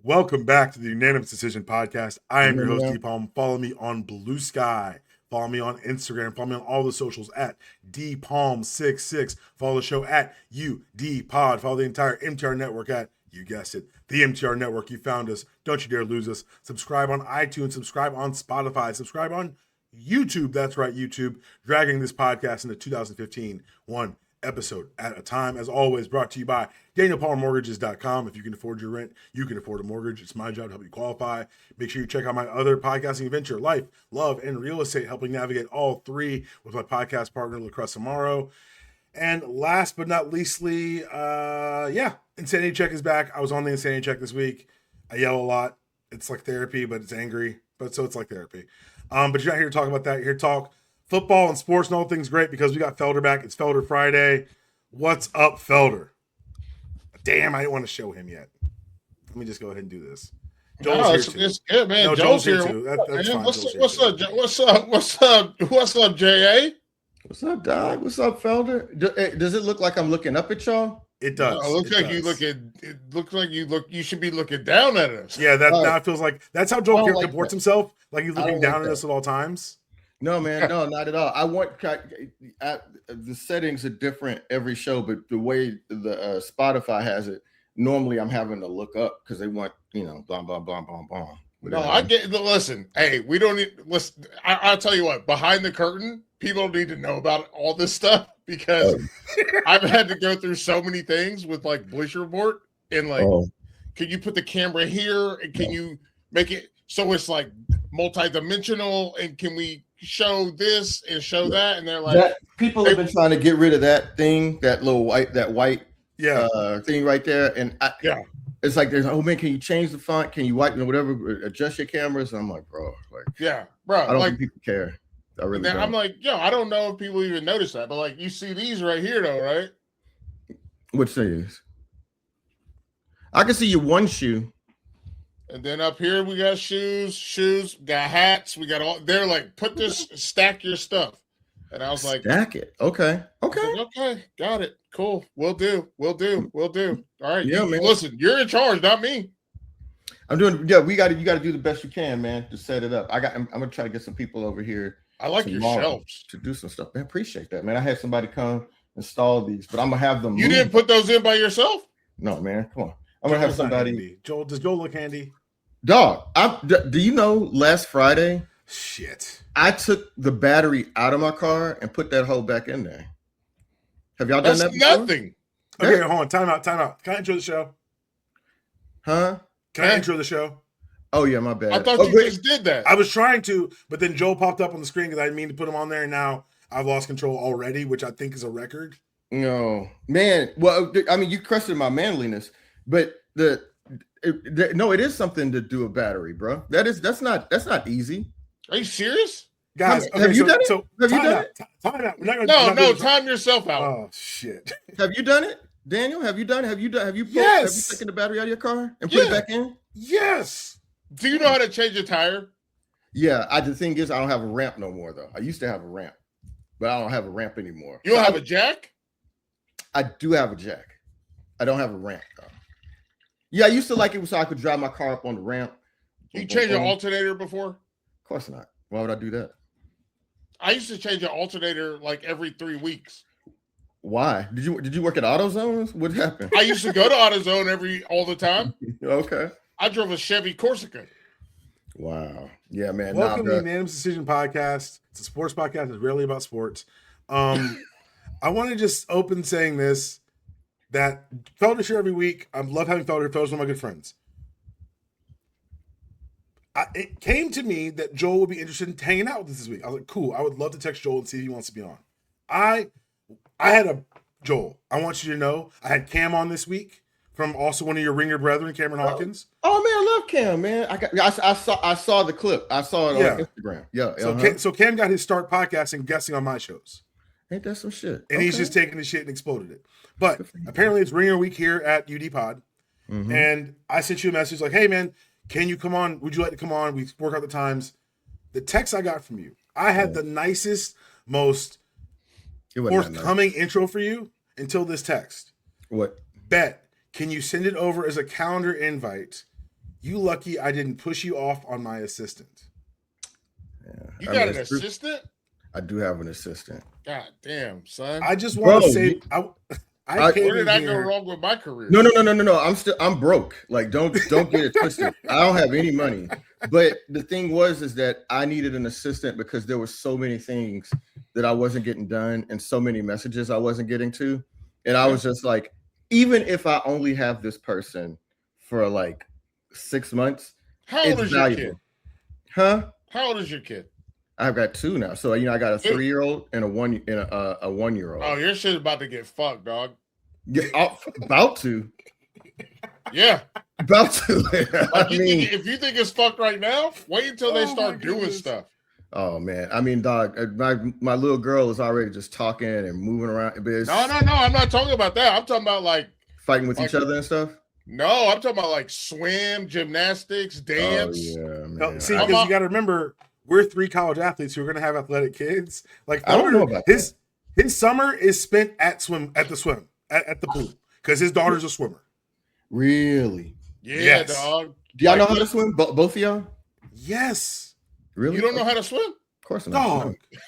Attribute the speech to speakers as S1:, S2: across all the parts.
S1: Welcome back to the Unanimous Decision Podcast. I am your host,
S2: Yeah.
S1: DPalm. Follow me on Blue Sky. Follow me on Instagram. Follow me on all the socials at DPalm66. Follow the show at UDPod. Follow the entire MTR network at, you guessed it, the MTR network. You found us. Don't you dare lose us. Subscribe on iTunes. Subscribe on Spotify. Subscribe on YouTube. That's right, YouTube. Dragging this podcast into 2015. One episode at a time. As always, brought to you by DanielPalmerMortgages.com. If you can afford your rent, you can afford a mortgage. It's my job to help you qualify. Make sure you check out my other podcasting adventure, Life, Love, and Real Estate, helping navigate all three with my podcast partner, LaCresse Amaro. And last but not leastly, Insanity Check is back. I was on the Insanity Check this week. I yell a lot. It's like therapy, but it's angry. So it's like therapy. But you're not here to talk about that. You're here to talk football and sports and all things great because we got Felder back. It's Felder Friday. What's up, Felder? Damn, I didn't want to show him yet. Let me just go ahead and do this.
S3: Joel's here too. It's good, man.
S1: No,
S3: Joel's
S1: here
S3: here
S1: too. That's fine.
S3: What's up, J.A.?
S2: What's up, Doc? What's up, Felder? Does it look like I'm looking up at y'all?
S1: It does.
S3: It looks like you should be looking down at us.
S1: Yeah, now it feels like that's how Joel comports himself. Like he's looking down at us at all times.
S2: No, man, no, not at all. The settings are different every show, but the way the Spotify has it, normally I'm having to look up because they want, blah, blah, blah, blah, blah.
S3: No, I get. Listen, hey, we don't need. Listen, I'll tell you what. Behind the curtain, people don't need to know about all this stuff because I've had to go through so many things with like Bleacher Report and like, can you put the camera here and can you make it so it's like multi-dimensional and can we show this and show that? And they're like,
S2: people have been trying to get rid of that thing, that white thing right there, and it's like there's man, can you change the font? Can you whatever, adjust your cameras? And I'm like, bro, I don't think people care. I really don't.
S3: I'm like, I don't know if people even notice that, but like you see these right here though, right?
S2: Which things? I can see your one shoe.
S3: And then up here we got shoes, got hats, we got all. They're like, put this, stack your stuff. And I was like,
S2: stack it. Okay,
S3: got it. Cool. We'll do. All right.
S2: Yeah, man.
S3: Listen, you're in charge, not me.
S2: I'm doing. Yeah, you got to do the best you can, man, to set it up. I'm gonna try to get some people over here.
S3: I like your shelves
S2: to do some stuff. Man, appreciate that, man. I had somebody come install these, but I'm gonna have them.
S3: You didn't put those in by yourself?
S2: No, man. Come on. I'm gonna have somebody.
S1: Does Joel look handy?
S2: Dog, do you know last Friday?
S1: Shit.
S2: I took the battery out of my car and put that hole back in there. Have y'all done that before?
S3: Nothing.
S1: Okay, hold on. Time out. Can I intro the show?
S2: Huh?
S1: Can I intro the show?
S2: Oh, yeah, my bad.
S3: I thought you just did that.
S1: I was trying to, but then Joel popped up on the screen because I didn't mean to put him on there, and now I've lost control already, which I think is a record.
S2: No, man. Well, I mean, you questioned my manliness, but it is something to do a battery, bro. That's not easy.
S3: Are you serious?
S1: Guys,
S2: have you done it? Have you done it?
S1: Time out.
S3: No, time yourself out.
S1: Oh shit.
S2: Have you done it? Daniel, have you done it? Have you
S1: Yes.
S2: taken the battery out of your car and put it back in?
S1: Yes.
S3: Do you know how to change a tire?
S2: Yeah, the thing is I don't have a ramp no more though. I used to have a ramp, but I don't have a ramp anymore.
S3: You don't have a jack?
S2: I do have a jack. I don't have a ramp though. Yeah, I used to like it so I could drive my car up on the ramp.
S3: You changed your alternator before?
S2: Of course not. Why would I do that?
S3: I used to change an alternator like every 3 weeks.
S2: Why? Did you work at AutoZone? What happened?
S3: I used to go to AutoZone all the time.
S2: Okay.
S3: I drove a Chevy Corsica.
S2: Wow. Yeah, man.
S1: Welcome to the Unanimous Decision Podcast. It's a sports podcast. It's rarely about sports. I want to just open saying this, that Felder's here every week. I love having Felder. Felder's one of my good friends. It came to me that Joel would be interested in hanging out with us this week. I was like, cool. I would love to text Joel and see if he wants to be on. I had Joel, I want you to know, I had Cam on this week from also one of your Ringer brethren, Cameron Hawkins.
S2: Oh man, I love Cam, man. I saw the clip. I saw it on Instagram. Yeah.
S1: So Cam got his start podcasting, guesting on my shows.
S2: Ain't that some shit?
S1: And he's just taking the shit and exploded it. But apparently it's Ringer week here at UDPod. Mm-hmm. And I sent you a message like, hey man, can you come on? Would you like to come on? We work out the times. The text I got from you, I had the nicest, most forthcoming intro for you until this text.
S2: What?
S1: Bet, can you send it over as a calendar invite? You lucky I didn't push you off on my assistant.
S3: Yeah. You got an assistant?
S2: I do have an assistant.
S3: God damn, son.
S1: I just want to say,
S3: where did I go wrong with my career?
S2: No. I'm broke. Like, don't get it twisted. I don't have any money. But the thing is that I needed an assistant because there were so many things that I wasn't getting done and so many messages I wasn't getting to. And I was just like, even if I only have this person for like 6 months,
S3: how old is your kid?
S2: Huh?
S3: How old is your kid?
S2: I've got 2 now. So, I got a 3-year-old and a 1-year-old.
S3: Oh, your shit's about to get fucked, dog.
S2: Yeah, about to.
S3: Yeah.
S2: About to.
S3: Like if you think it's fucked right now, wait until they start doing stuff.
S2: Oh man, I mean, dog, my little girl is already just talking and moving around.
S3: No, I'm not talking about that. I'm talking about like
S2: fighting with each other and stuff.
S3: No, I'm talking about like swim, gymnastics, dance.
S2: Oh, yeah, man.
S1: No, see, because you got to remember, we're 3 college athletes who are going to have athletic kids. Like,
S2: I don't know about
S1: his summer is spent at the pool because his daughter's a swimmer.
S2: Really?
S3: Yeah, yes. Dog.
S2: Do y'all know how to swim? Both of y'all?
S1: Yes.
S2: Really?
S3: You don't know how to swim?
S2: Of course not. Dog. No.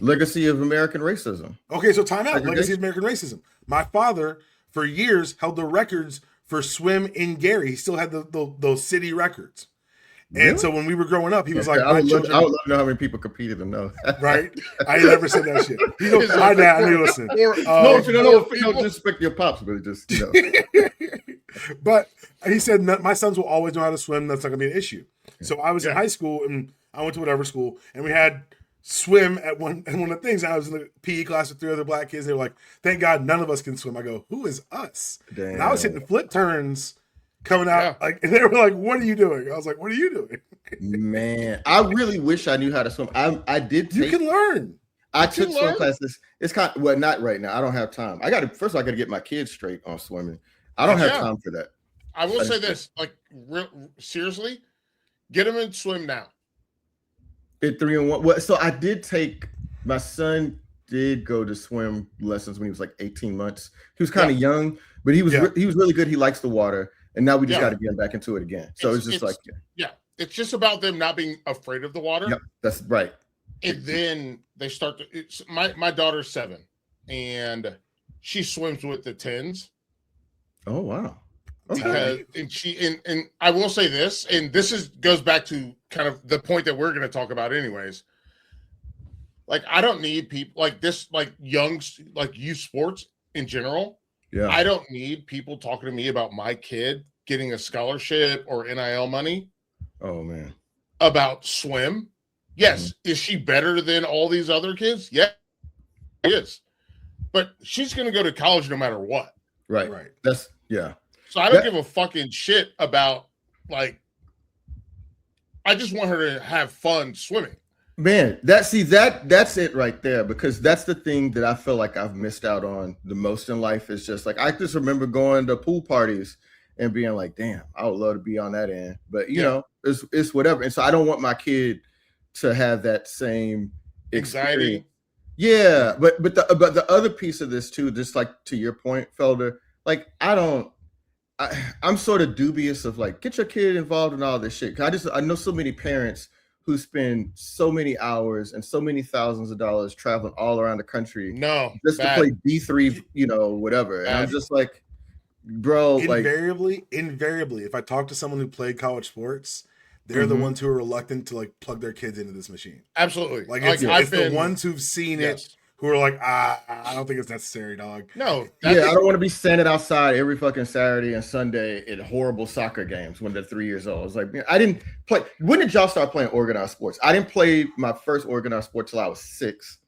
S2: Legacy of American racism.
S1: Okay, so time out. Legacy of American racism. My father, for years, held the records for swim in Gary. He still had those city records.
S2: Really?
S1: And so when we were growing up, he was like,
S2: I would love to know how many people competed and know.
S1: Right? I never said that shit. He goes, hi, Dad. I knew, listen.
S2: No, if you don't disrespect your pops, but just,
S1: But he said, my sons will always know how to swim. That's not going to be an issue. So I was in high school, and I went to whatever school, and we had swim at one of the things. I was in the PE class with 3 other black kids. They were like, thank God none of us can swim. I go, who is us? Damn. And I was hitting flip turns coming out, and they were like, what are you doing? I was like, what are you doing?
S2: Man, I really wish I knew how to swim. I did.
S1: You can learn.
S2: I took swim classes. It's kind of, well, not right now. I don't have time. First of all, I got to get my kids straight on swimming. I don't have time for that.
S3: I will say this, like, seriously, get them in swim now.
S2: At 3 and 1. Well, so I did take, my son did go to swim lessons when he was like 18 months. He was kind of young, but he was really good. He likes the water, and now we just got to get him back into it again. So it's
S3: it's just about them not being afraid of the water.
S2: Yep, that's right.
S3: And then they start to. My daughter's 7, and she swims with the 10s.
S2: Oh wow!
S3: Okay. And I will say this, and this goes back to kind of the point that we're going to talk about, anyways. Like, I don't need people like this, like youth sports in general.
S2: Yeah,
S3: I don't need people talking to me about my kid getting a scholarship or NIL money.
S2: Oh man,
S3: about swim. Yes, is she better than all these other kids? Yeah, she is. But she's going to go to college no matter what.
S2: Right. That's
S3: So I don't give a fucking shit about, like, I just want her to have fun swimming.
S2: Man, that's it right there, because that's the thing that I feel like I've missed out on the most in life. Is just like, I just remember going to pool parties and being like, damn, I would love to be on that end. But you know, it's whatever. And so I don't want my kid to have that same
S3: anxiety.
S2: Yeah, but the other piece of this too, just like to your point, Felder, like I'm sort of dubious of like, get your kid involved in all this shit. I know so many parents who spend so many hours and so many thousands of dollars traveling all around the country just to play D3, whatever. And I'm just like, bro,
S1: invariably, if I talk to someone who played college sports, they're the ones who are reluctant to like plug their kids into this machine.
S3: Absolutely.
S1: Like it's the ones who've seen it who are like, I don't think it's necessary, dog.
S3: No.
S2: I don't want to be standing outside every fucking Saturday and Sunday at horrible soccer games when they're 3 years old. It's like, I didn't play. When did y'all start playing organized sports? I didn't play my first organized sport till I was 6.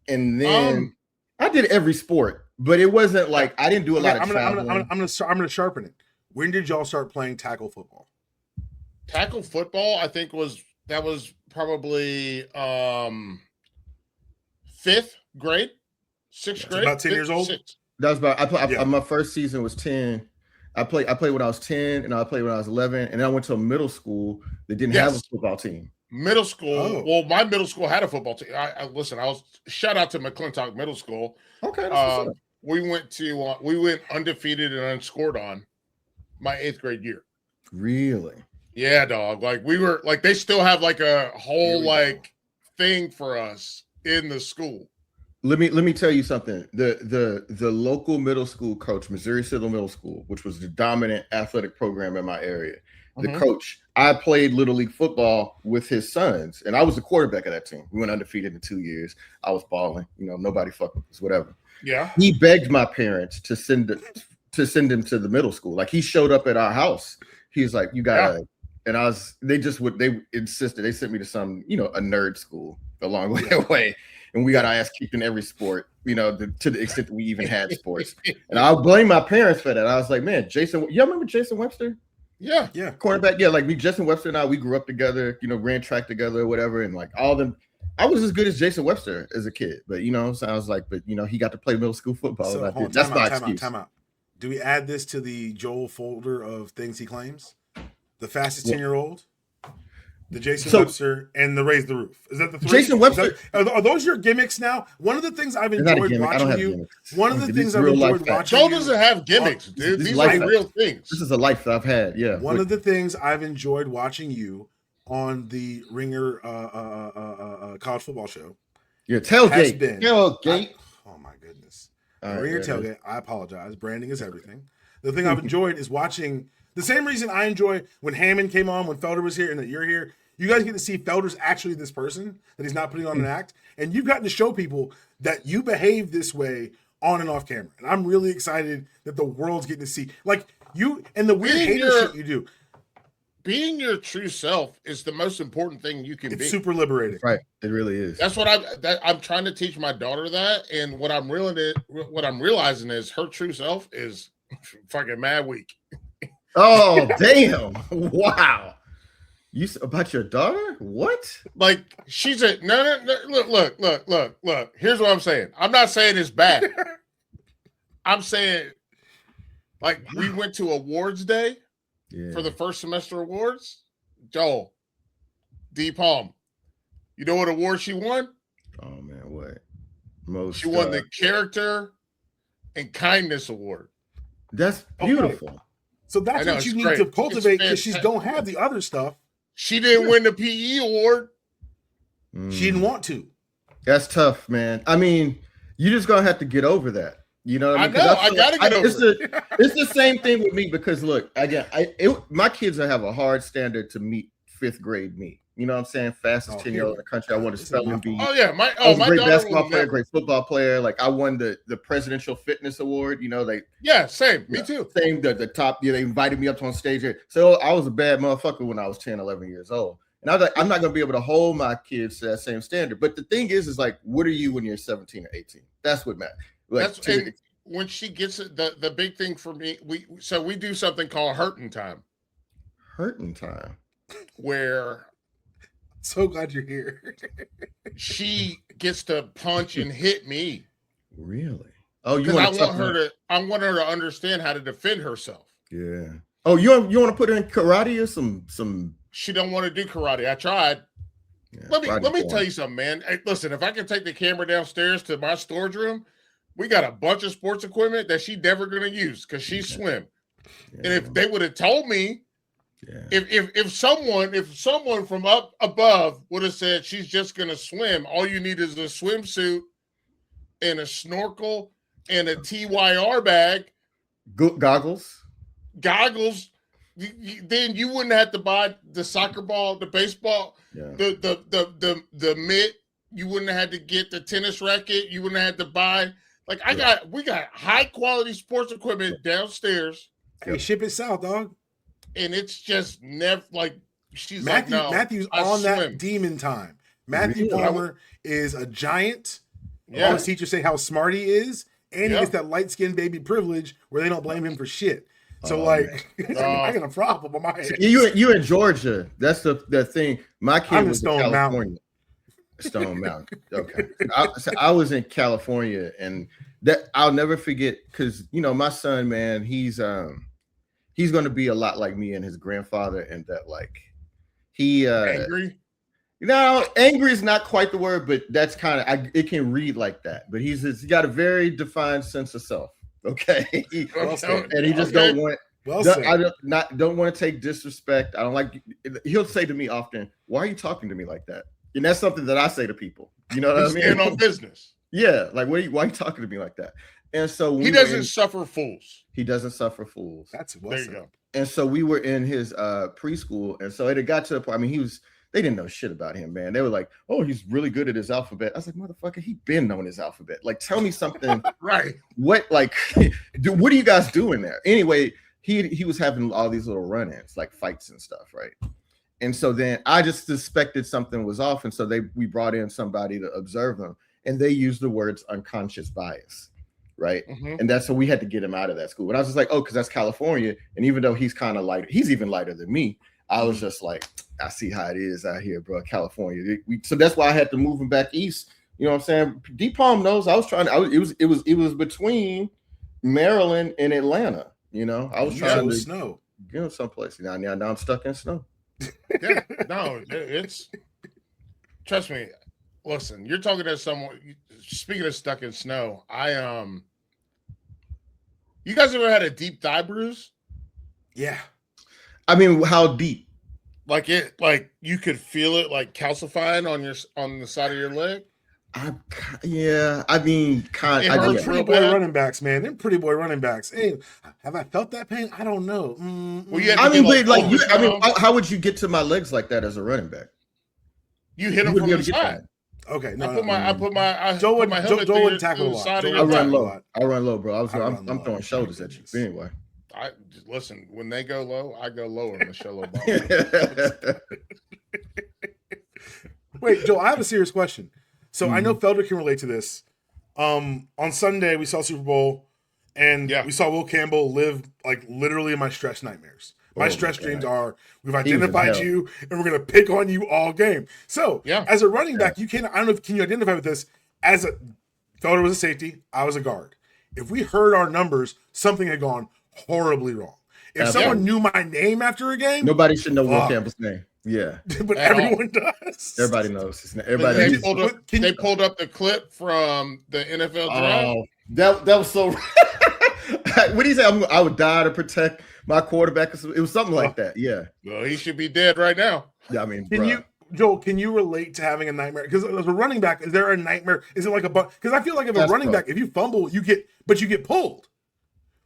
S2: And then I did every sport, but it wasn't like, I didn't do a lot of traveling.
S1: I'm gonna sharpen it. When did y'all start playing tackle football?
S3: Tackle football, I think was probably 5th grade, 6th grade.
S1: About 10 years old.
S3: 6.
S2: That was about. My first season was 10. I played when I was 10, and I played when I was 11, and then I went to a middle school that didn't have a football team.
S3: Middle school. Well, my middle school had a football team. Listen. I was shout out to McClintock Middle School.
S2: Okay.
S3: We went undefeated and unscored on my 8th grade year.
S2: Really?
S3: Yeah, dog. Like we were like they still have like a whole like thing for us in the school.
S2: Let me tell you something. The local middle school coach, Missouri Civil Middle School, which was the dominant athletic program in my area. The coach, I played Little League football with his sons, and I was the quarterback of that team. We went undefeated in 2 years. I was balling, nobody fucked with us, whatever.
S3: Yeah.
S2: He begged my parents to send him to the middle school. Like he showed up at our house. He was like, "You gotta," and they insisted. They sent me to some, a nerd school along the way. And we got our ass kicked in every sport, to the extent that we even had sports. And I'll blame my parents for that. I was like, man, y'all remember Jason Webster?
S3: Yeah.
S2: Cornerback. Yeah, like Jason Webster and I, we grew up together, ran track together or whatever. And like all them, I was as good as Jason Webster as a kid. But, so I was like, he got to play middle school football.
S1: So,
S2: that's my excuse.
S1: Time out. Do we add this to the Joel folder of things he claims? The fastest 10-year-old? The Jason Webster and the Raise the Roof. Is that the three?
S2: Jason Webster.
S1: Are those your gimmicks now? One of the things I've enjoyed watching you. One of the things I've enjoyed watching.
S3: Joel doesn't have gimmicks, dude. These are real things.
S2: This is a life that I've had. Yeah.
S1: One of the things I've enjoyed watching you on the Ringer college football show.
S2: Your tailgate.
S1: Tailgate. Oh my goodness. Ringer tailgate. I apologize. Branding is everything. The thing I've enjoyed is watching. The same reason I enjoy when Hammond came on, when Felder was here, and that you're here. You guys get to see Felder's actually this person, that he's not putting on an act. And you've gotten to show people that you behave this way on and off camera. And I'm really excited that the world's getting to see. Like, you and the weird hater shit you do.
S3: Being your true self is the most important thing you can be.
S1: It's super liberating.
S2: Right. It really is.
S3: That's what I'm trying to teach my daughter that. And what I'm realizing is her true self is fucking mad weak.
S2: Oh, damn. Wow. You about your daughter? What?
S3: Like she's no. Look. Here's what I'm saying. I'm not saying it's bad. I'm saying, like, we went to awards day for the first semester awards. Joel, D. Palm. You know what award she won?
S2: Oh man, what?
S3: She won the Character and Kindness Award.
S2: That's beautiful.
S1: Okay. So that's what you need to cultivate because she don't have the other stuff.
S3: She didn't win the PE award.
S1: She didn't want to.
S2: That's tough, man. I mean, you just gonna have to get over that. You know what I mean?
S3: I gotta get over it.
S2: It's the same thing with me because look, again, my kids have a hard standard to meet 5th grade me. You know what I'm saying? Fastest 10-year-old in the country. I won the spelling bee.
S3: Oh yeah,
S2: I was a great basketball player, great football player. Like I won the Presidential Fitness Award.
S3: Same. Me too.
S2: Same. The top. They invited me up on stage. So I was a bad motherfucker when I was 10, 11 years old. And I was like, I'm not gonna be able to hold my kids to that same standard. But the thing is like, what are you when you're 17 or 18? That's what matters. Like,
S3: when she gets it, the big thing for me, we do something called hurting time.
S2: Hurting time.
S3: Where
S1: so glad you're here.
S3: She gets to punch and hit me.
S2: Really? Oh,
S3: I want her to understand how to defend herself.
S2: Yeah. Oh, you want to put her in karate or some?
S3: She don't want to do karate. I tried. Yeah, let me tell you something, man. Hey, listen, if I can take the camera downstairs to my storage room, we got a bunch of sports equipment that she's never gonna use because she swim. Yeah. And if they would have told me. Yeah. If someone from up above would have said she's just gonna swim, all you need is a swimsuit and a snorkel and a TYR bag,
S2: goggles,
S3: then you wouldn't have to buy the soccer ball, the baseball, the mitt. You wouldn't have had to get the tennis racket. You wouldn't have had to buy we got high quality sports equipment downstairs.
S1: Hey, ship it south, dog.
S3: And it's just never like she's
S1: Matthew's on that demon time. Matthew Palmer is a giant. All his teachers say how smart he is, and he gets that light-skinned baby privilege where they don't blame him for shit. So I got a problem on my head.
S2: You in Georgia? That's the thing. My kid was in California.
S1: Mountain.
S2: Stone Mountain. Okay, I was in California, and that I'll never forget because my son, man, he's going to be a lot like me and his grandfather, and that
S3: angry.
S2: Angry is not quite the word, but that's kind of it can read like that. But he's got a very defined sense of self. Okay, and he just don't want.
S1: Well said.
S2: I don't want to take disrespect. I don't like. He'll say to me often, "Why are you talking to me like that?" And that's something that I say to people. You know what I mean?
S3: Stand on business.
S2: Yeah, like why are you talking to me like that? And so
S3: he doesn't suffer fools.
S2: He doesn't suffer fools.
S1: That's
S3: there you go.
S2: And so we were in his preschool, and so it got to the point. I mean, they didn't know shit about him, man. They were like, "Oh, he's really good at his alphabet." I was like, "Motherfucker, he been knowing his alphabet. Like, tell me something."
S3: Right.
S2: What what are you guys doing there? Anyway, he was having all these little run-ins, like fights and stuff, right? And so then I just suspected something was off, and so we brought in somebody to observe him, and they used the words unconscious bias, right? Mm-hmm. And that's so we had to get him out of that school. And I was just like, oh, because that's California, and even though he's kind of lighter, he's even lighter than me. I was just like, I see how it is out here, bro, California. So that's why I had to move him back east. You know what I'm saying? D Palm knows I was trying to. It was between Maryland and Atlanta. You know, I was trying to
S1: snow.
S2: Get him someplace. Now I'm stuck in snow.
S3: Yeah, no, it's. Trust me. Listen, you're talking to someone. Speaking of stuck in snow, you guys ever had a deep thigh bruise?
S1: Yeah.
S2: I mean, how deep?
S3: Like you could feel it like calcifying on the side of your leg.
S2: Yeah, I mean,
S1: kind of. Pretty boy running backs, man. Them pretty boy running backs. Hey, have I felt that pain? I don't know.
S3: Well,
S2: how would you get to my legs like that as a running back?
S3: You hit them from the side.
S1: Okay, no.
S3: I put my helmet
S1: Joe wouldn't tackle a lot.
S2: I run low. I run low, bro. I'm throwing shoulders at you. But anyway.
S3: Listen, when they go low, I go lower in the shallow ball.
S1: Wait, Joe, I have a serious question. So I know Felder can relate to this. On Sunday, we saw Super Bowl, and we saw Will Campbell live like literally in my stress nightmares. My stress dreams are we've identified you, and we're gonna pick on you all game. So as a running back, can you identify with this? As a Felder was a safety, I was a guard. If we heard our numbers, something had gone horribly wrong. If someone knew my name after a game,
S2: nobody should know Will Campbell's name. Yeah,
S1: but everyone does.
S2: Everybody knows his name. Everybody.
S3: They pulled up the clip from the NFL draft.
S2: Oh, that was so. What do you say? I would die to protect my quarterback. It was something like that. Yeah.
S3: Well, he should be dead right now.
S2: Yeah, I mean,
S1: Joel, can you relate to having a nightmare? Because as a running back, is there a nightmare? Is it like because I feel like if a running back, if you fumble, you get pulled.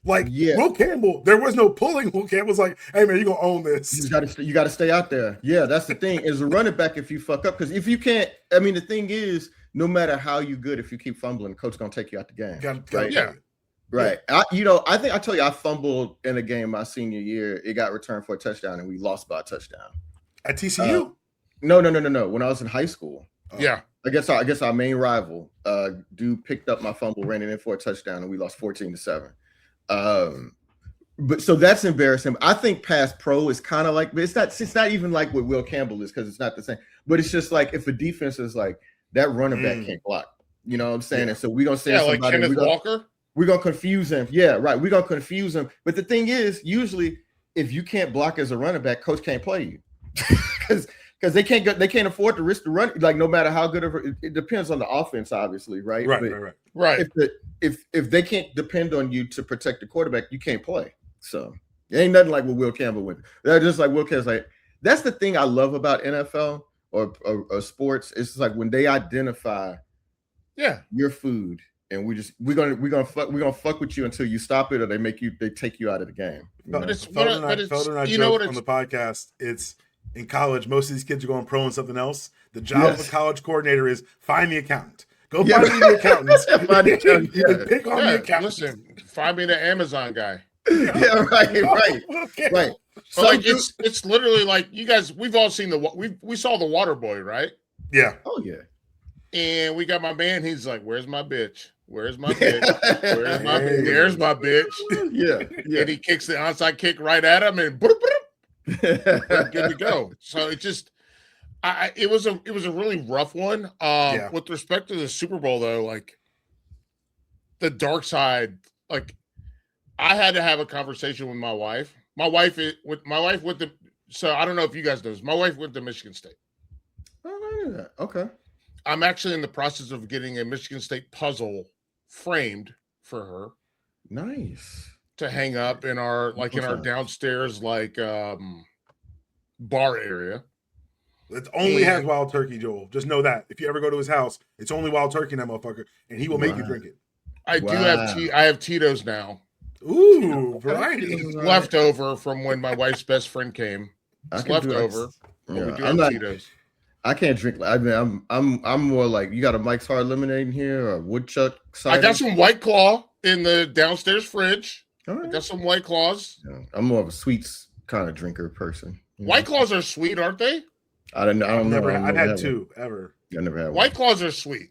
S1: Like Will Campbell, there was no pulling. Will Campbell's like, "Hey man, you gonna own this?
S2: You got to stay out there." Yeah, that's the thing. As a running back, if you fuck up, because if you can't, I mean, the thing is, no matter how you good, if you keep fumbling, coach gonna take you out the game. Right?
S3: Yeah.
S2: Right. I think I tell you, I fumbled in a game my senior year. It got returned for a touchdown, and we lost by a touchdown.
S1: At TCU?
S2: No. When I was in high school.
S3: Yeah.
S2: I guess our main rival, dude picked up my fumble, ran it in for a touchdown, and we lost 14-7. But so that's embarrassing. I think pass pro is kind of like, but it's not even like what Will Campbell is, because it's not the same. But it's just like if a defense is like that running back can't block, you know what I'm saying? And so we're gonna send somebody.
S3: Like Kenneth Walker.
S2: We're gonna confuse him. Yeah, right. We're gonna confuse him. But the thing is, usually if you can't block as a running back, coach can't play you because they can't afford to risk the run. Like no matter how good of it depends on the offense, obviously, right?
S3: Right.
S2: If they can't depend on you to protect the quarterback, you can't play. So it ain't nothing like what Will Campbell went. They're just like Will Campbell's like. That's the thing I love about NFL or sports. It's like when they identify, your food, and we're gonna fuck with you until you stop it, or they take you out of the game.
S1: Felder and I joke on the podcast. It's in college. Most of these kids are going pro in something else. The job of a college coordinator is find the accountant. Go find me the accountants. And pick on the accountants.
S3: Listen, find me the Amazon guy.
S2: Right.
S3: So like it's literally like you guys. We've all seen we saw the Water Boy, right?
S1: Yeah.
S2: Oh yeah.
S3: And we got my man. He's like, "Where's my bitch? Where's my bitch? There's my bitch."
S2: Yeah.
S3: And he kicks the onside kick right at him, and good to go. So it just, it was a really rough one. With respect to the Super Bowl, though, like the dark side, like I had to have a conversation with my wife. My wife went to. So I don't know if you guys know this. My wife went to Michigan State.
S2: Oh, I knew that. Okay.
S3: I'm actually in the process of getting a Michigan State puzzle framed for her.
S2: Nice.
S3: to hang up in our downstairs bar area.
S1: It only has wild turkey, Joel. Just know that. If you ever go to his house, it's only wild turkey in that motherfucker, and he will make you drink it.
S3: I have Tito's now.
S1: Ooh, variety.
S3: It's leftover from when my wife's best friend came. It's leftover.
S2: I'm not Tito's. I can't drink. I mean, I'm more like, you got a Mike's Hard Lemonade in here or woodchuck cider?
S3: I got some White Claw in the downstairs fridge.
S2: Right.
S3: I got some White Claws.
S2: Yeah, I'm more of a sweets kind of drinker person.
S3: White Claws are sweet, aren't they?
S2: I don't know.
S1: I've had two ever.
S2: I never had one.
S3: White Claws are sweet.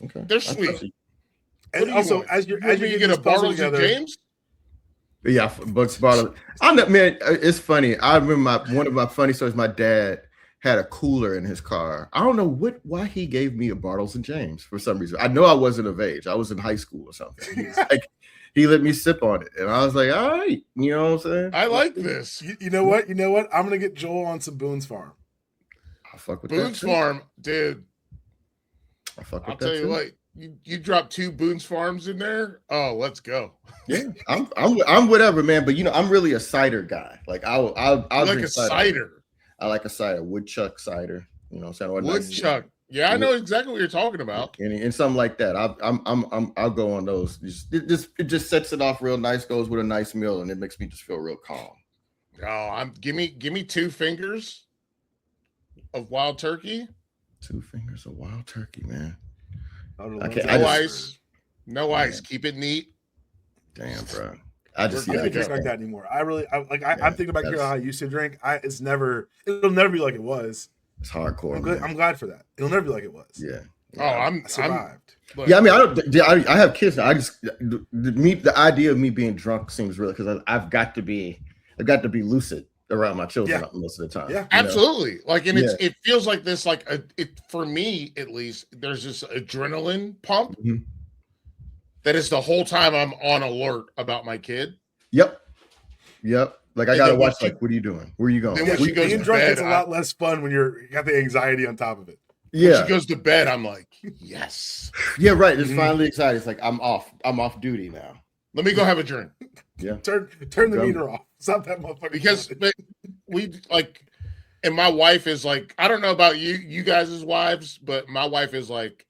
S2: Okay,
S3: they're sweet.
S1: And also, as you
S3: get a Bartles and James.
S2: Yeah, Bucks bottle. I'm not, man. It's funny. I remember one of my funny stories. My dad had a cooler in his car. I don't know why he gave me a Bartles and James for some reason. I know I wasn't of age. I was in high school or something. He was like, he let me sip on it, and I was like, all right, you know what I'm saying?
S3: I like this.
S1: You know what? I'm gonna get Joel on some Boone's Farm.
S2: I'll fuck with
S3: Boone's Farm, dude.
S2: I'll
S3: tell you what. You drop 2 Boone's Farms in there. Oh, let's go.
S2: Yeah, I'm whatever, man. But I'm really a cider guy. Like I'll
S3: like
S2: drink
S3: a cider.
S2: I like a cider, woodchuck cider. You know what I'm saying?
S3: Woodchuck. Yeah, I know exactly what you're talking about.
S2: And something like that. I'll go on those. It just sets it off real nice. Goes with a nice meal, and it makes me just feel real calm.
S3: Oh, give me 2 fingers of wild turkey.
S2: 2 fingers of wild turkey, man.
S3: No ice. Keep it neat.
S2: Damn, bro.
S1: I can't drink like that anymore. I'm thinking about how I used to drink. It'll never be like it was.
S2: It's hardcore.
S1: I'm glad for that. It'll never be like it was.
S2: Yeah.
S1: I survived.
S2: Yeah, I mean, I have kids now. The idea of me being drunk seems real because I've got to be lucid around my children most of the time.
S1: Yeah,
S3: absolutely. It feels like this, for me at least, there's this adrenaline pump that is the whole time I'm on alert about my kid.
S2: Yep. Like I gotta watch. What are you doing? Where are you going?
S3: Then when she goes
S1: being drunk, it's a lot less fun when you got the anxiety on top of it.
S2: Yeah.
S3: When she goes to bed, I'm like, yes.
S2: Yeah, right. It's finally exciting. It's like I'm off duty now.
S3: Let me go have a drink.
S2: Yeah.
S1: Turn the meter off. Stop that motherfucker.
S3: Because and my wife is like, I don't know about you guys' wives, but my wife is like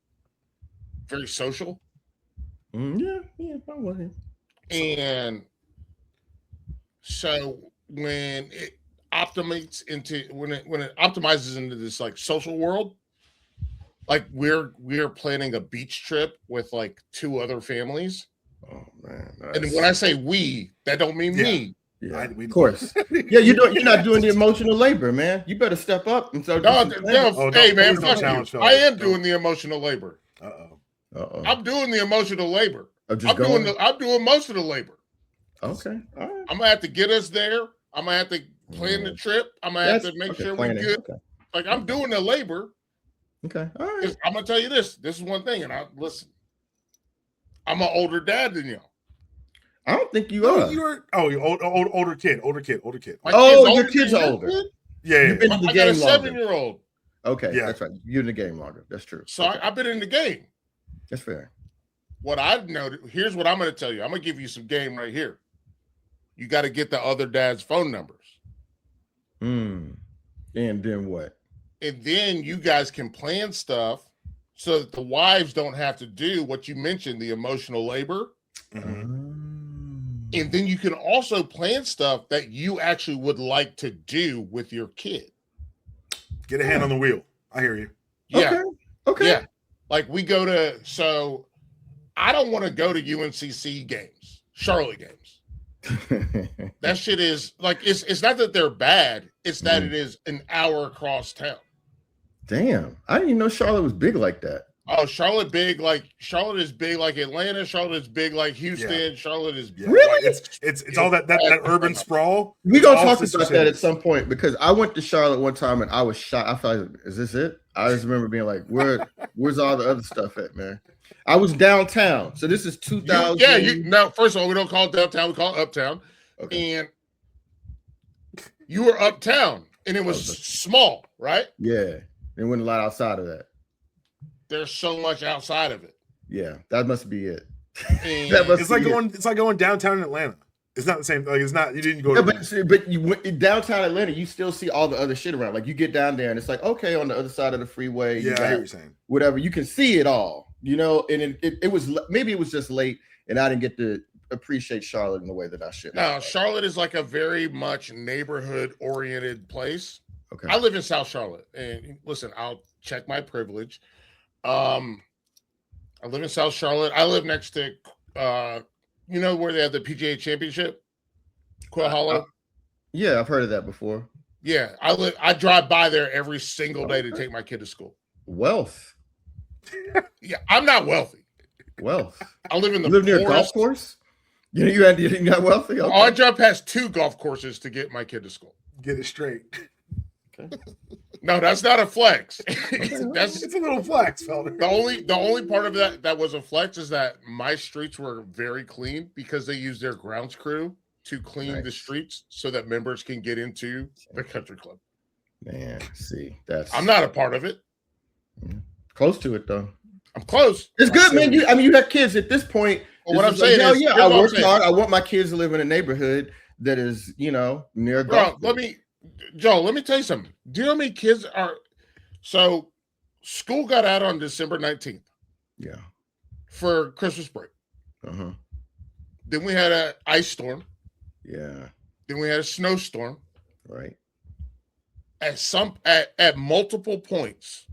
S3: very social.
S2: Yeah, probably.
S3: And so when it optimizes into this like social world, like we're planning a beach trip with like 2 other families.
S2: Oh man!
S3: And when I say we, that don't mean me.
S2: Yeah, of course. Yeah, you're not doing the emotional labor, man. You better step up and start.
S3: Hey man, fuck you. I am doing the emotional labor.
S2: Uh-oh.
S3: I'm doing the emotional labor. I'm doing most of the labor.
S2: Okay. All right.
S3: I'm gonna have to get us there. I'm gonna have to plan the trip. I'm gonna have to make sure we're good. Okay. Like I'm doing the labor.
S2: Okay. All right.
S3: I'm gonna tell you this. This is one thing, and listen. I'm an older dad than you.
S2: I don't think you are.
S1: You're older kid.
S2: Your kid's older.
S1: Yeah.
S2: You've been in the
S3: I
S2: game
S3: got a
S2: longer.
S3: 7-year-old.
S2: Okay, yeah, that's right. You're in the game longer. That's true.
S3: So I've been in the game.
S2: That's fair.
S3: What I've noted, here's what I'm going to tell you. I'm going to give you some game right here. You got to get the other dad's phone numbers.
S2: And then what?
S3: And then you guys can plan stuff so that the wives don't have to do what you mentioned, the emotional labor. And then you can also plan stuff that you actually would like to do with your kid.
S1: Get a hand on the wheel. I hear you.
S3: Yeah.
S2: Okay.
S3: Yeah. Like we go to, so I don't want to go to UNCC games, Charlotte games. That shit is like, it's not that they're bad. It's that it is an hour across town.
S2: Damn. I didn't even know Charlotte was big like that.
S3: Oh, Charlotte is big like Atlanta. Charlotte is big like Houston. Yeah. Charlotte is
S2: really.
S1: It's all that urban sprawl.
S2: We're gonna talk about that at some point because I went to Charlotte one time and I was shocked. I thought, is this it? I just remember being like, where's all the other stuff at, man? I was downtown, so this is 2000.
S3: First of all, we don't call it downtown; we call it uptown. Okay. And you were uptown, and it was small, right?
S2: Yeah, there wasn't a lot outside of that.
S3: There's so much outside of it.
S2: Yeah, that must be it.
S1: It's like going downtown in Atlanta. It's not the same. Like it's not. You didn't go.
S2: But you went in downtown Atlanta. You still see all the other shit around. Like you get down there and it's like, okay, on the other side of the freeway.
S1: Yeah, I hear what you're saying.
S2: Whatever, you can see it all. And it was maybe it was just late, and I didn't get to appreciate Charlotte in the way that I should.
S3: No, Charlotte is like a very much neighborhood oriented place.
S2: Okay.
S3: I live in South Charlotte, and listen, I'll check my privilege. I live in South Charlotte. I live next to, you know where they have the PGA Championship, Quail Hollow.
S2: Yeah, I've heard of that before.
S3: Yeah, I drive by there every single day to take my kid to school.
S2: Wealth.
S3: Yeah, I'm not wealthy.
S2: Wealth.
S3: I live in the
S2: live near a golf course. You're not wealthy. Okay.
S3: Oh, I drive past 2 golf courses to get my kid to school.
S1: Get it straight.
S2: Okay.
S3: No, that's not a flex.
S1: It's a little flex, Felder.
S3: The only part of that was a flex is that my streets were very clean because they used their grounds crew to clean the streets so that members can get into the country club.
S2: Man, see,
S3: I'm not a part of it.
S2: Close to it though.
S3: I'm close.
S2: It's good, man. You have kids at this point.
S3: Well, what I'm saying is,
S2: I work hard. I want my kids to live in a neighborhood that is, near golf.
S3: Joe, let me tell you something. Do you know how many kids are? So, school got out on December 19th.
S2: Yeah.
S3: For Christmas break.
S2: Uh-huh.
S3: Then we had an ice storm.
S2: Yeah.
S3: Then we had a snowstorm.
S2: Right.
S3: At multiple points,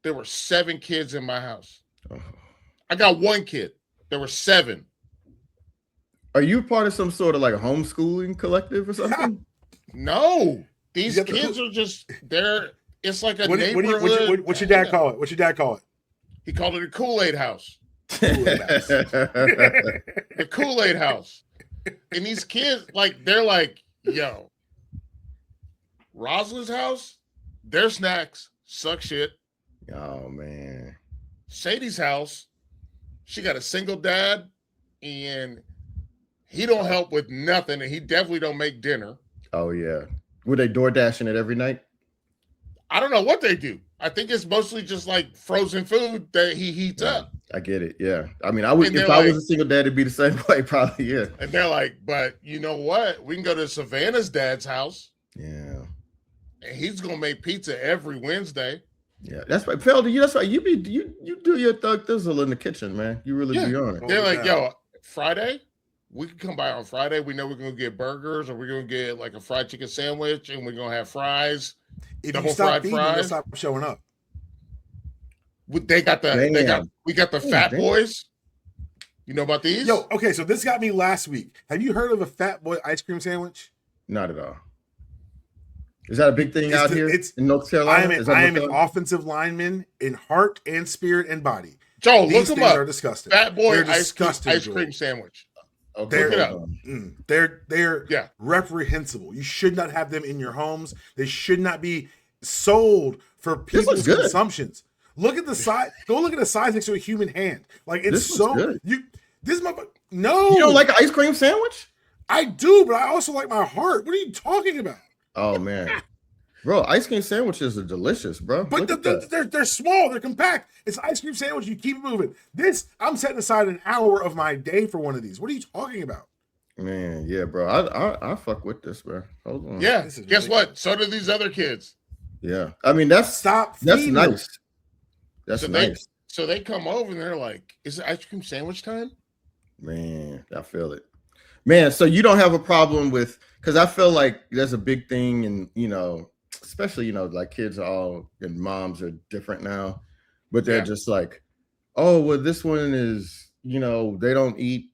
S3: there were 7 kids in my house.
S2: Oh.
S3: I got 1 kid. There were 7.
S2: Are you part of some sort of like a homeschooling collective or something?
S3: No, these kids are just there. It's like a neighborhood.
S1: What's your dad call it? What's your dad call it?
S3: He called it a Kool-Aid house. The Kool-Aid house. And these kids, they're like, yo, Rosalind's house, their snacks suck shit.
S2: Oh man.
S3: Sadie's house, she got a single dad, and he don't help with nothing, and he definitely don't make dinner.
S2: Oh yeah. Were they door dashing it every night?
S3: I don't know what they do. I think it's mostly just like frozen food that he heats up.
S2: I get it. Yeah. I mean, I would if I was a single dad, it'd be the same way, probably. Yeah.
S3: And they're like, but you know what? We can go to Savannah's dad's house.
S2: Yeah.
S3: And he's gonna make pizza every Wednesday.
S2: Yeah, that's right. Felder, that's right. You do your thug thizzle in the kitchen, man. You really be on it.
S3: They're like, yo, Friday, we can come by on Friday. We know we're gonna get burgers, or we're gonna get like a fried chicken sandwich, and we're gonna have fries.
S1: If you stop feeding, they'll stop showing up.
S3: We got the Fat Boys. You know about these?
S1: Yo, okay, so this got me last week. Have you heard of a Fat Boy ice cream sandwich?
S2: Not at all. Is that a big thing out here in North Carolina?
S1: I am an offensive lineman in heart and spirit and body.
S3: Joe,
S1: these
S3: look them up.
S1: Are disgusting.
S3: Fat Boy ice cream sandwich.
S2: Okay.
S3: Look it up.
S1: They're reprehensible. You should not have them in your homes. They should not be sold for people's consumptions. Look at the size. Go look at the size next to a human hand. Like it's so
S2: good.
S1: This motherfucker. No,
S2: you don't like an ice cream sandwich?
S1: I do, but I also like my heart. What are you talking about?
S2: Oh man, bro, ice cream sandwiches are delicious, bro.
S1: But they're small, they're compact. It's an ice cream sandwich. You keep it moving. I'm setting aside an hour of my day for one of these. What are you talking about?
S2: Man, yeah, bro. I fuck with this, bro. Hold on.
S3: Yeah. Guess what? So do these other kids.
S2: Yeah. I mean, that's nice. That's nice.
S3: So they come over and they're like, "Is it ice cream sandwich time?"
S2: Man, I feel it. Man, so you don't have a problem with, because I feel like there's a big thing, and especially like kids and moms are different now, but they're just like, oh well, this one is they don't eat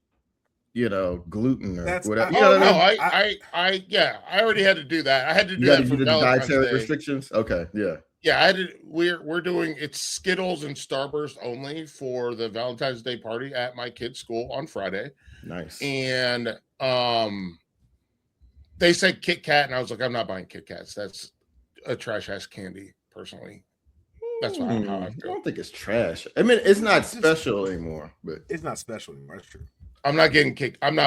S2: gluten or whatever.
S3: I already had to do that. I had to do that for Valentine's
S2: dietary
S3: Day.
S2: restrictions. Okay, yeah.
S3: Yeah, I had to. We're doing it's Skittles and Starburst only for the Valentine's Day party at my kid's school on Friday.
S2: Nice.
S3: And they said Kit Kat, and I was like, I'm not buying Kit Kats. That's a trash ass candy, personally. That's how I feel.
S2: I don't think it's trash. I mean, it's not special anymore, but
S1: it's not special anymore. That's true.
S3: I'm not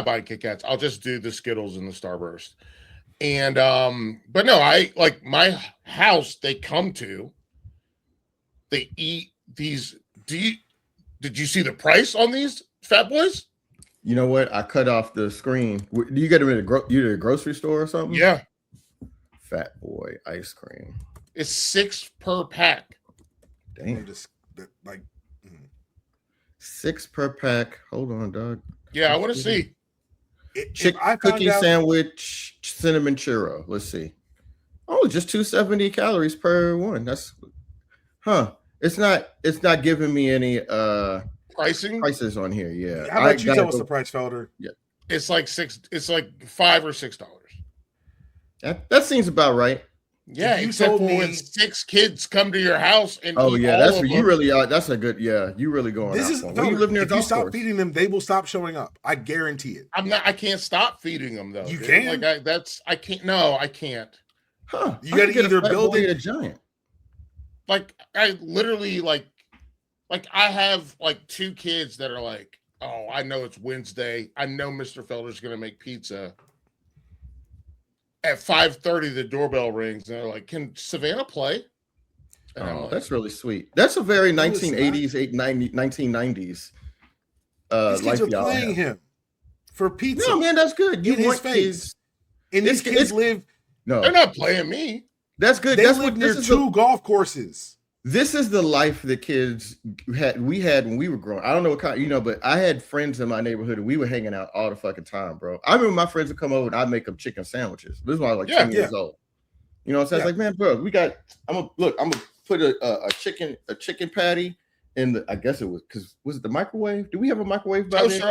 S3: buying Kit Kats. I'll just do the Skittles and the Starburst. And but no, I like my house they come to, they eat these. Did you see the price on these? Fat Boys?
S2: You know what? I cut off the screen. Do you get them at a grocery store or something?
S3: Yeah.
S2: Fat Boy ice cream.
S3: It's $6 per pack.
S2: Damn.
S1: Just like
S2: 6 per pack. Hold on, dog.
S3: Yeah, I want to see.
S2: Cookie sandwich, cinnamon churro. Let's see. Oh, just 270 calories per one. That's It's not giving me any prices on here. Yeah.
S1: How about you tell us the price, Felder?
S3: Yeah. It's like $5 or $6.
S2: That seems about right.
S3: Yeah, except for when 6 kids come to your house and
S2: that's what you really are. That's a good, you really going.
S1: This is
S2: when you live near
S1: if you stop feeding them, they will stop showing up. I guarantee it.
S3: I can't stop feeding them though.
S1: You can.
S3: I can't. No, I can't.
S2: Huh?
S1: You got to either build
S2: a giant.
S3: Like I literally like I have like 2 kids that are like, oh, I know it's Wednesday. I know Mr. Felder's gonna make pizza. At 5:30, the doorbell rings, and they're like, "Can Savannah play?" And
S2: like, that's really sweet. That's a very 1980s, 1990s.
S1: These kids are playing him for pizza.
S2: No, man, that's good. You
S1: want
S2: kids,
S1: and these kids live.
S3: No, they're not playing me.
S2: That's good.
S1: They live near 2 golf courses.
S2: This is the life that kids had. We had when we were growing. I don't know what kind, but I had friends in my neighborhood and we were hanging out all the fucking time, bro. I remember my friends would come over and I'd make them chicken sandwiches. This is when I was like 10 years old. You know what I'm saying? It's like, man, bro, I'm gonna put a chicken patty in the. I guess it was it the microwave? Do we have a microwave? Toaster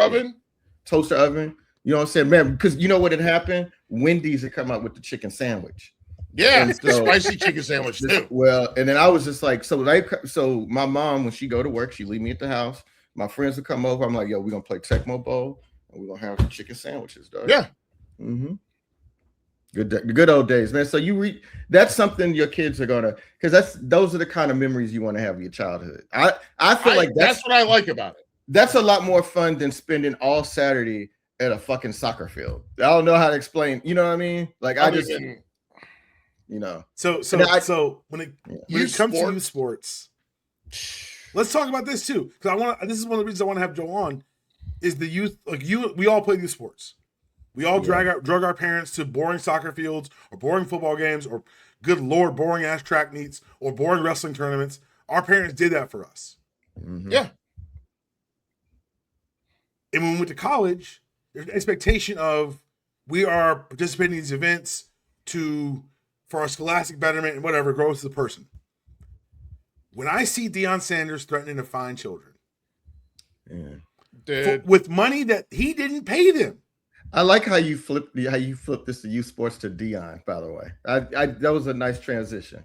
S2: oven. You know what I'm saying, man? Because you know what had happened? Wendy's had come out with the chicken sandwich.
S3: Yeah, spicy chicken sandwich too.
S2: Well, and then I was just like, so my mom, when she go to work, she leave me at the house. My friends would come over. I'm like, yo, we're gonna play Tecmo Bowl and we're gonna have some chicken sandwiches, dog.
S3: Yeah.
S2: Mm-hmm. Good old days, man. So that's something your kids are gonna, because those are the kind of memories you want to have in your childhood. I feel like
S3: that's what I like about it.
S2: That's a lot more fun than spending all Saturday at a fucking soccer field. I don't know how to explain. You know what I mean? Like
S1: So when it comes to youth sports, let's talk about this too. Because this is one of the reasons I want to have Joe on, is the youth. Like we all play youth sports. We all drug our parents to boring soccer fields or boring football games or, good Lord, boring ass track meets or boring wrestling tournaments. Our parents did that for us.
S2: Mm-hmm.
S3: Yeah.
S1: And when we went to college, there's an expectation of we are participating in these events for our scholastic betterment and whatever, growth as a person. When I see Deion Sanders threatening to fine children with money that he didn't pay them.
S2: I like how you flip this to youth sports to Deion, by the way. That was a nice transition.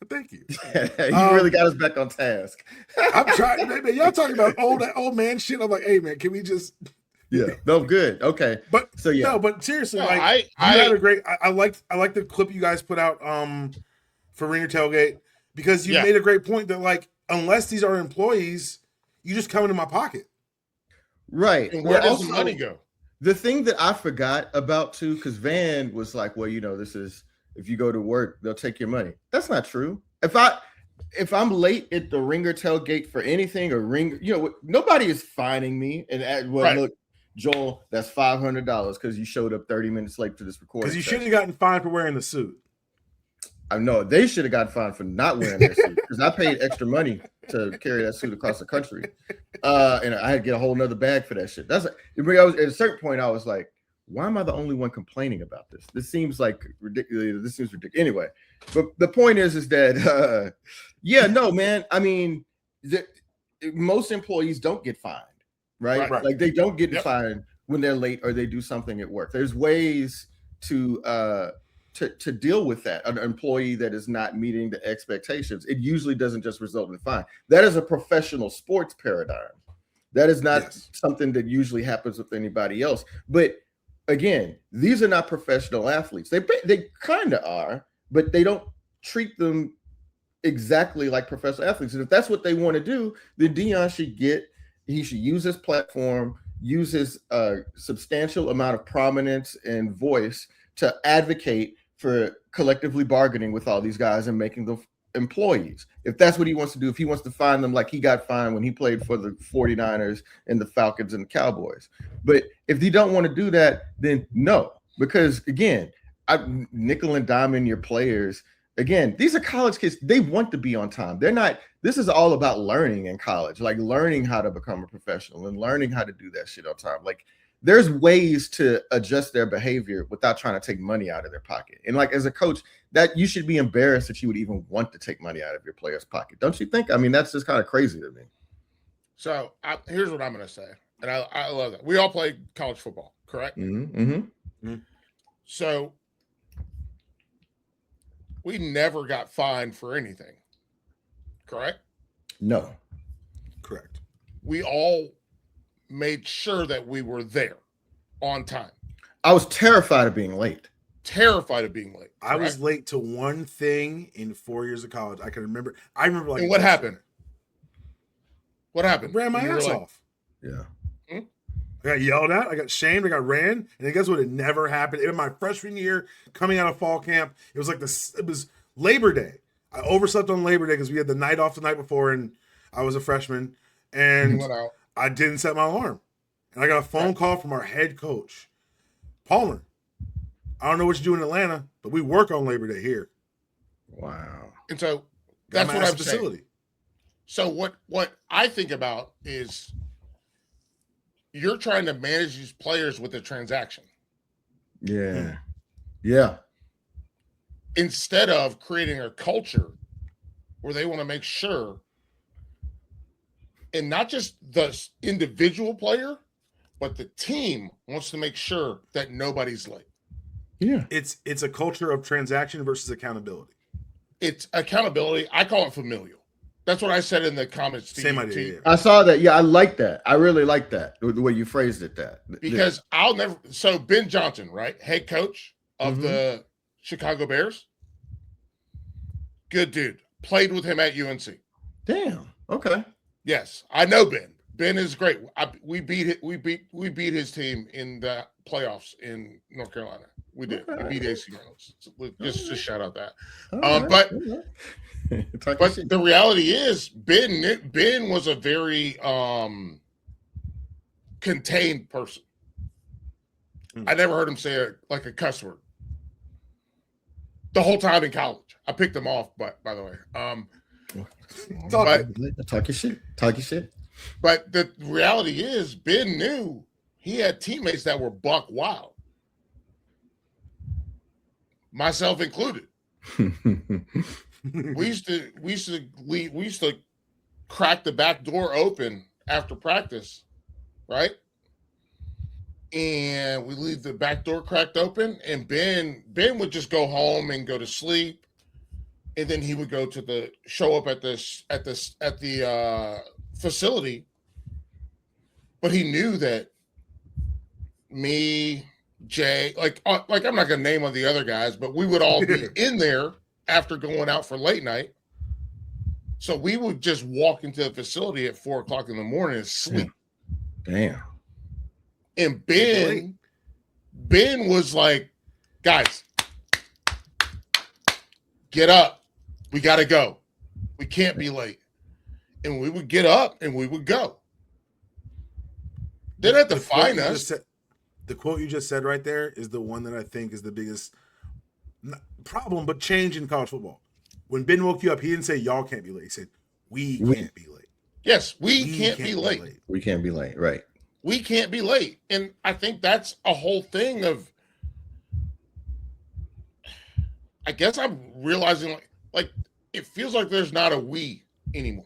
S1: Thank you.
S2: You really got us back on task.
S1: I'm trying, man. Y'all talking about old man shit. I'm like, hey man, can we just
S2: no, good. Okay.
S1: But seriously, I like the clip you guys put out for Ringer Tailgate, because you made a great point that, like, unless these are employees, you just come into my pocket.
S2: Right.
S3: And where does the money go?
S2: The thing that I forgot about too, because Van was like, well, this is, if you go to work, they'll take your money. That's not true. If I'm late at the Ringer Tailgate for anything, or nobody is fining me. And look, Joel, that's $500 because you showed up 30 minutes late to this recording.
S1: Because you should have gotten fined for wearing the suit.
S2: I know they should have gotten fined for not wearing their suit, because I paid extra money to carry that suit across the country, and I had to get a whole nother bag for that shit. At a certain point, I was like, why am I the only one complaining about this? This seems like ridiculous. This seems ridiculous. Anyway, but the point is that no, man. I mean, most employees don't get fined, right? Like they don't get fined when they're late or they do something at work. There's ways to deal with that. An employee that is not meeting the expectations, it usually doesn't just result in a fine. That is a professional sports paradigm. That is not something that usually happens with anybody else. But again, these are not professional athletes. They kind of are, but they don't treat them exactly like professional athletes. And if that's what they want to do, then Deion should use his platform, use his substantial amount of prominence and voice to advocate for collectively bargaining with all these guys and making them employees. If that's what he wants to do, if he wants to fine them like he got fined when he played for the 49ers and the Falcons and the Cowboys. But if you don't want to do that, then no. Because again, nickel and diamond your players. Again, these are college kids. They want to be on time. They're not. This is all about learning in college, like learning how to become a professional and learning how to do that shit on time. Like there's ways to adjust their behavior without trying to take money out of their pocket. And like as a coach, that you should be embarrassed that you would even want to take money out of your player's pocket. Don't you think? I mean, that's just kind of crazy to me.
S3: So here's what I'm going to say. And I love that. We all play college football, correct?
S2: Mm-hmm, mm-hmm.
S3: Mm-hmm. So we never got fined for anything, correct?
S2: No.
S1: Correct.
S3: We all made sure that we were there on time.
S2: I was terrified of being late.
S3: Terrified of being late. Correct?
S1: I was late to one thing in 4 years of college. I can remember. I remember like.
S3: And what happened? What happened?
S1: Ran my ass off.
S2: Yeah.
S1: I got yelled at. I got shamed. I got ran. And then guess what? It never happened. In my freshman year, coming out of fall camp, it was like this. It was Labor Day. I overslept on Labor Day because we had the night off the night before, and I was a freshman, and I didn't set my alarm. And I got a phone call from our head coach, Palmer. I don't know what you do in Atlanta, but we work on Labor Day here.
S2: Wow.
S3: And so that's what I'm
S1: saying.
S3: So what I think about is you're trying to manage these players with a transaction.
S2: Yeah. Yeah.
S3: Instead of creating a culture where they want to make sure, and not just the individual player, but the team wants to make sure that nobody's late.
S2: Yeah.
S1: It's a culture of transaction versus accountability.
S3: It's accountability. I call it familial. That's what I said in the comments.
S1: Same idea.
S2: Yeah. I saw that. Yeah, I like that. I really like that, the way you phrased it.
S3: Because I'll never. So Ben Johnson, right, head coach of the Chicago Bears, good dude. Played with him at UNC.
S2: Damn. Okay.
S3: Yes, I know Ben. Ben is great. We beat his team in the playoffs in North Carolina. We did. We beat AC Milan. Just shout out that. But the reality is Ben was a very contained person. I never heard him say like a cuss word the whole time in college. I picked him off, but by the way,
S2: talk your shit. Talk your shit.
S3: But the reality is, Ben knew he had teammates that were buck wild, myself included. we used to crack the back door open after practice, right? And we leave the back door cracked open, and Ben would just go home and go to sleep, and then he would go to show up at the facility. But he knew that me, Jay, like I'm not gonna name all the other guys, but we would all be in there after going out for late night. So we would just walk into the facility at 4:00 in the morning and sleep.
S2: Damn.
S3: And Ben was like, guys, get up. We got to go. We can't be late. And we would get up and we would go. They didn't have to fine us.
S1: The quote you just said right there is the one that I think is the biggest problem, but change in college football. When Ben woke you up, he didn't say, y'all can't be late. He said, we can't be late.
S3: Yes, we can't be late.
S2: We can't be late, right.
S3: We can't be late. And I think that's a whole thing of, I guess I'm realizing like it feels like there's not a we anymore.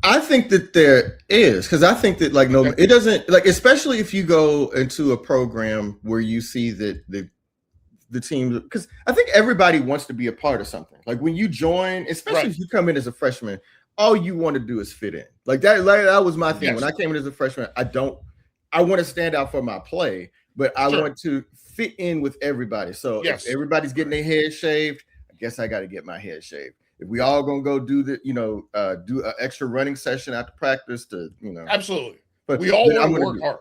S2: I think that there is, because I think that it doesn't, like, especially if you go into a program where you see that the team, because I think everybody wants to be a part of something. Like when you join, especially if you come in as a freshman, all you want to do is fit in. Like that was my thing. Yes. When I came in as a freshman, I want to stand out for my play, but I want to fit in with everybody. So if everybody's getting their head shaved, I guess I got to get my head shaved. If we all gonna go do do an extra running session after practice to,
S3: absolutely. But we all want to work hard.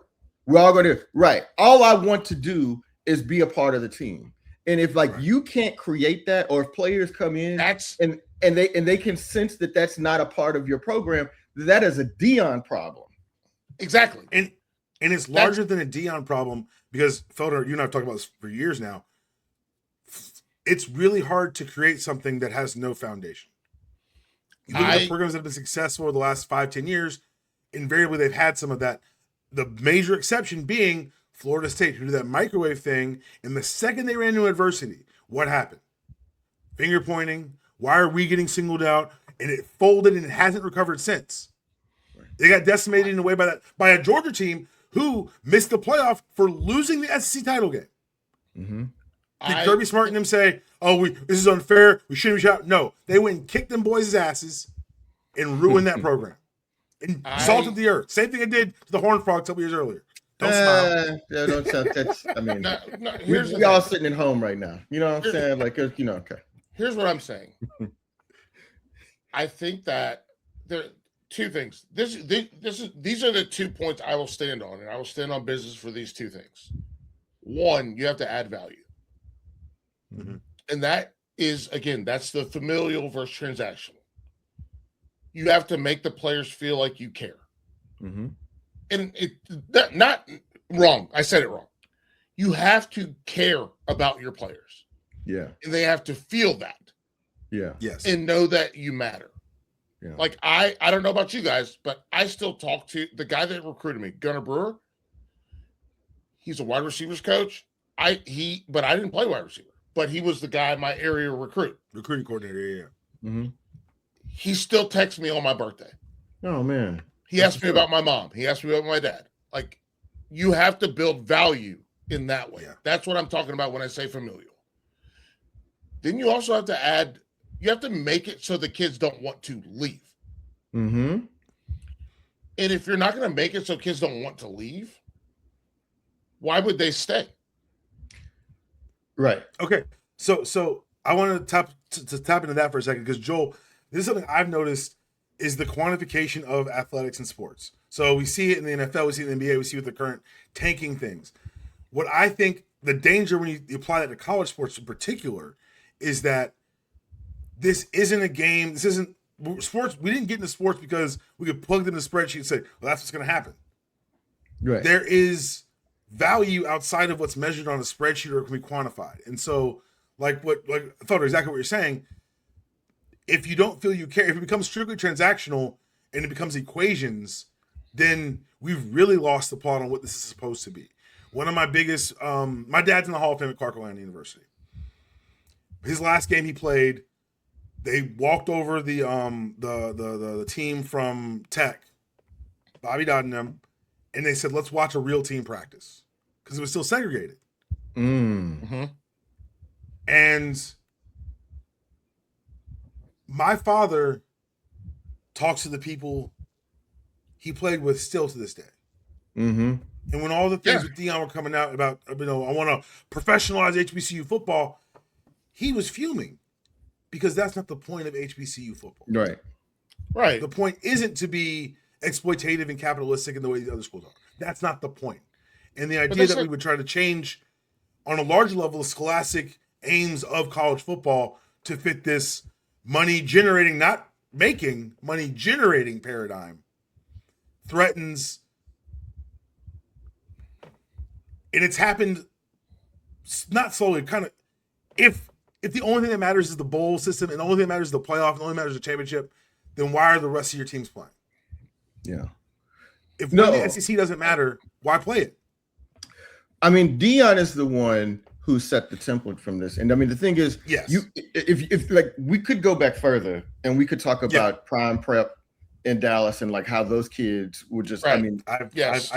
S2: We're all gonna do right. All I want to do is be a part of the team. And if like you can't create that, or if players come in and they can sense that that's not a part of your program, that is a Deion problem.
S3: Exactly.
S1: And it's larger than a Deion problem, because Felder, you and I have talked about this for years now. It's really hard to create something that has no foundation. You look at the programs that have been successful over the last 5-10 years, invariably they've had some of that. The major exception being Florida State, who did that microwave thing, and the second they ran into adversity, what happened? Finger pointing. Why are we getting singled out? And it folded, and it hasn't recovered since. They got decimated in a way by a Georgia team who missed the playoff for losing the SEC title game.
S2: Mm-hmm.
S1: Did Kirby Smart and them say, "Oh, this is unfair. We shouldn't be shot"? No, they went and kicked them boys' asses and ruined that program and salted the earth. Same thing they did to the Horned Frogs a couple years earlier. Don't smile.
S2: Yeah, don't sound. That's. I mean, we all sitting at home right now. You know what I'm saying? Like, you know, okay.
S3: Here's what I'm saying. I think that there are two things. These are the 2 points I will stand on, and I will stand on business for these 2 things. One, you have to add value.
S1: Mm-hmm.
S3: And that is, again, that's the familial versus transactional. You have to make the players feel like you care.
S2: Mm-hmm.
S3: And not wrong. I said it wrong. You have to care about your players.
S2: Yeah.
S3: And they have to feel that.
S2: Yeah.
S1: Yes.
S3: And know that you matter.
S2: Yeah.
S3: Like I don't know about you guys, but I still talk to the guy that recruited me, Gunnar Brewer. He's a wide receivers coach. But I didn't play wide receiver. But he was the guy, my area recruiting
S1: coordinator. Yeah.
S2: Mm-hmm.
S3: He still texts me on my birthday.
S2: Oh man.
S3: He asked me about my mom. He asked me about my dad. Like, you have to build value in that way.
S1: Yeah.
S3: That's what I'm talking about when I say familial. Then you also have to add, you have to make it so the kids don't want to leave.
S2: Mm-hmm.
S3: And if you're not going to make it so kids don't want to leave, why would they stay?
S2: Right.
S1: Okay. So I want to tap into that for a second, because Joel, this is something I've noticed is the quantification of athletics and sports. So we see it in the NFL, we see it in the NBA, we see it with the current tanking things. What I think the danger when you apply that to college sports in particular is that this isn't a game. This isn't sports. We didn't get into sports because we could plug it in the spreadsheet and say, well, that's what's going to happen.
S2: Right.
S1: There is value outside of what's measured on a spreadsheet or can be quantified. And so like Felder, exactly what you're saying, if you don't feel you care, if it becomes strictly transactional and it becomes equations, then we've really lost the plot on what this is supposed to be. One of my biggest, my dad's in the Hall of Fame at Clark Atlanta University. His last game he played, they walked over the team from Tech, Bobby Dodd and them, and they said, let's watch a real team practice, because it was still segregated.
S3: Mm-hmm.
S1: And my father talks to the people he played with still to this day.
S2: Mm-hmm.
S1: And when all the things with Deion were coming out about, I want to professionalize HBCU football, he was fuming, because that's not the point of HBCU football.
S2: Right.
S3: Right.
S1: The point isn't to be exploitative and capitalistic in the way the other schools are. That's not the point. And the idea that we would try to change on a larger level the scholastic aims of college football to fit this money generating, not making, money generating paradigm threatens. And it's happened not slowly, kind of, if the only thing that matters is the bowl system and the only thing that matters is the playoff and the only matters is the championship, then why are the rest of your teams playing?
S2: Yeah.
S1: If the SEC doesn't matter, why play it?
S2: I mean, Deion is the one who set the template from this. And I mean, the thing is,
S1: yes,
S2: if like we could go back further and we could talk about prime prep in Dallas and like how those kids would just,
S3: right.
S2: I mean,
S1: I've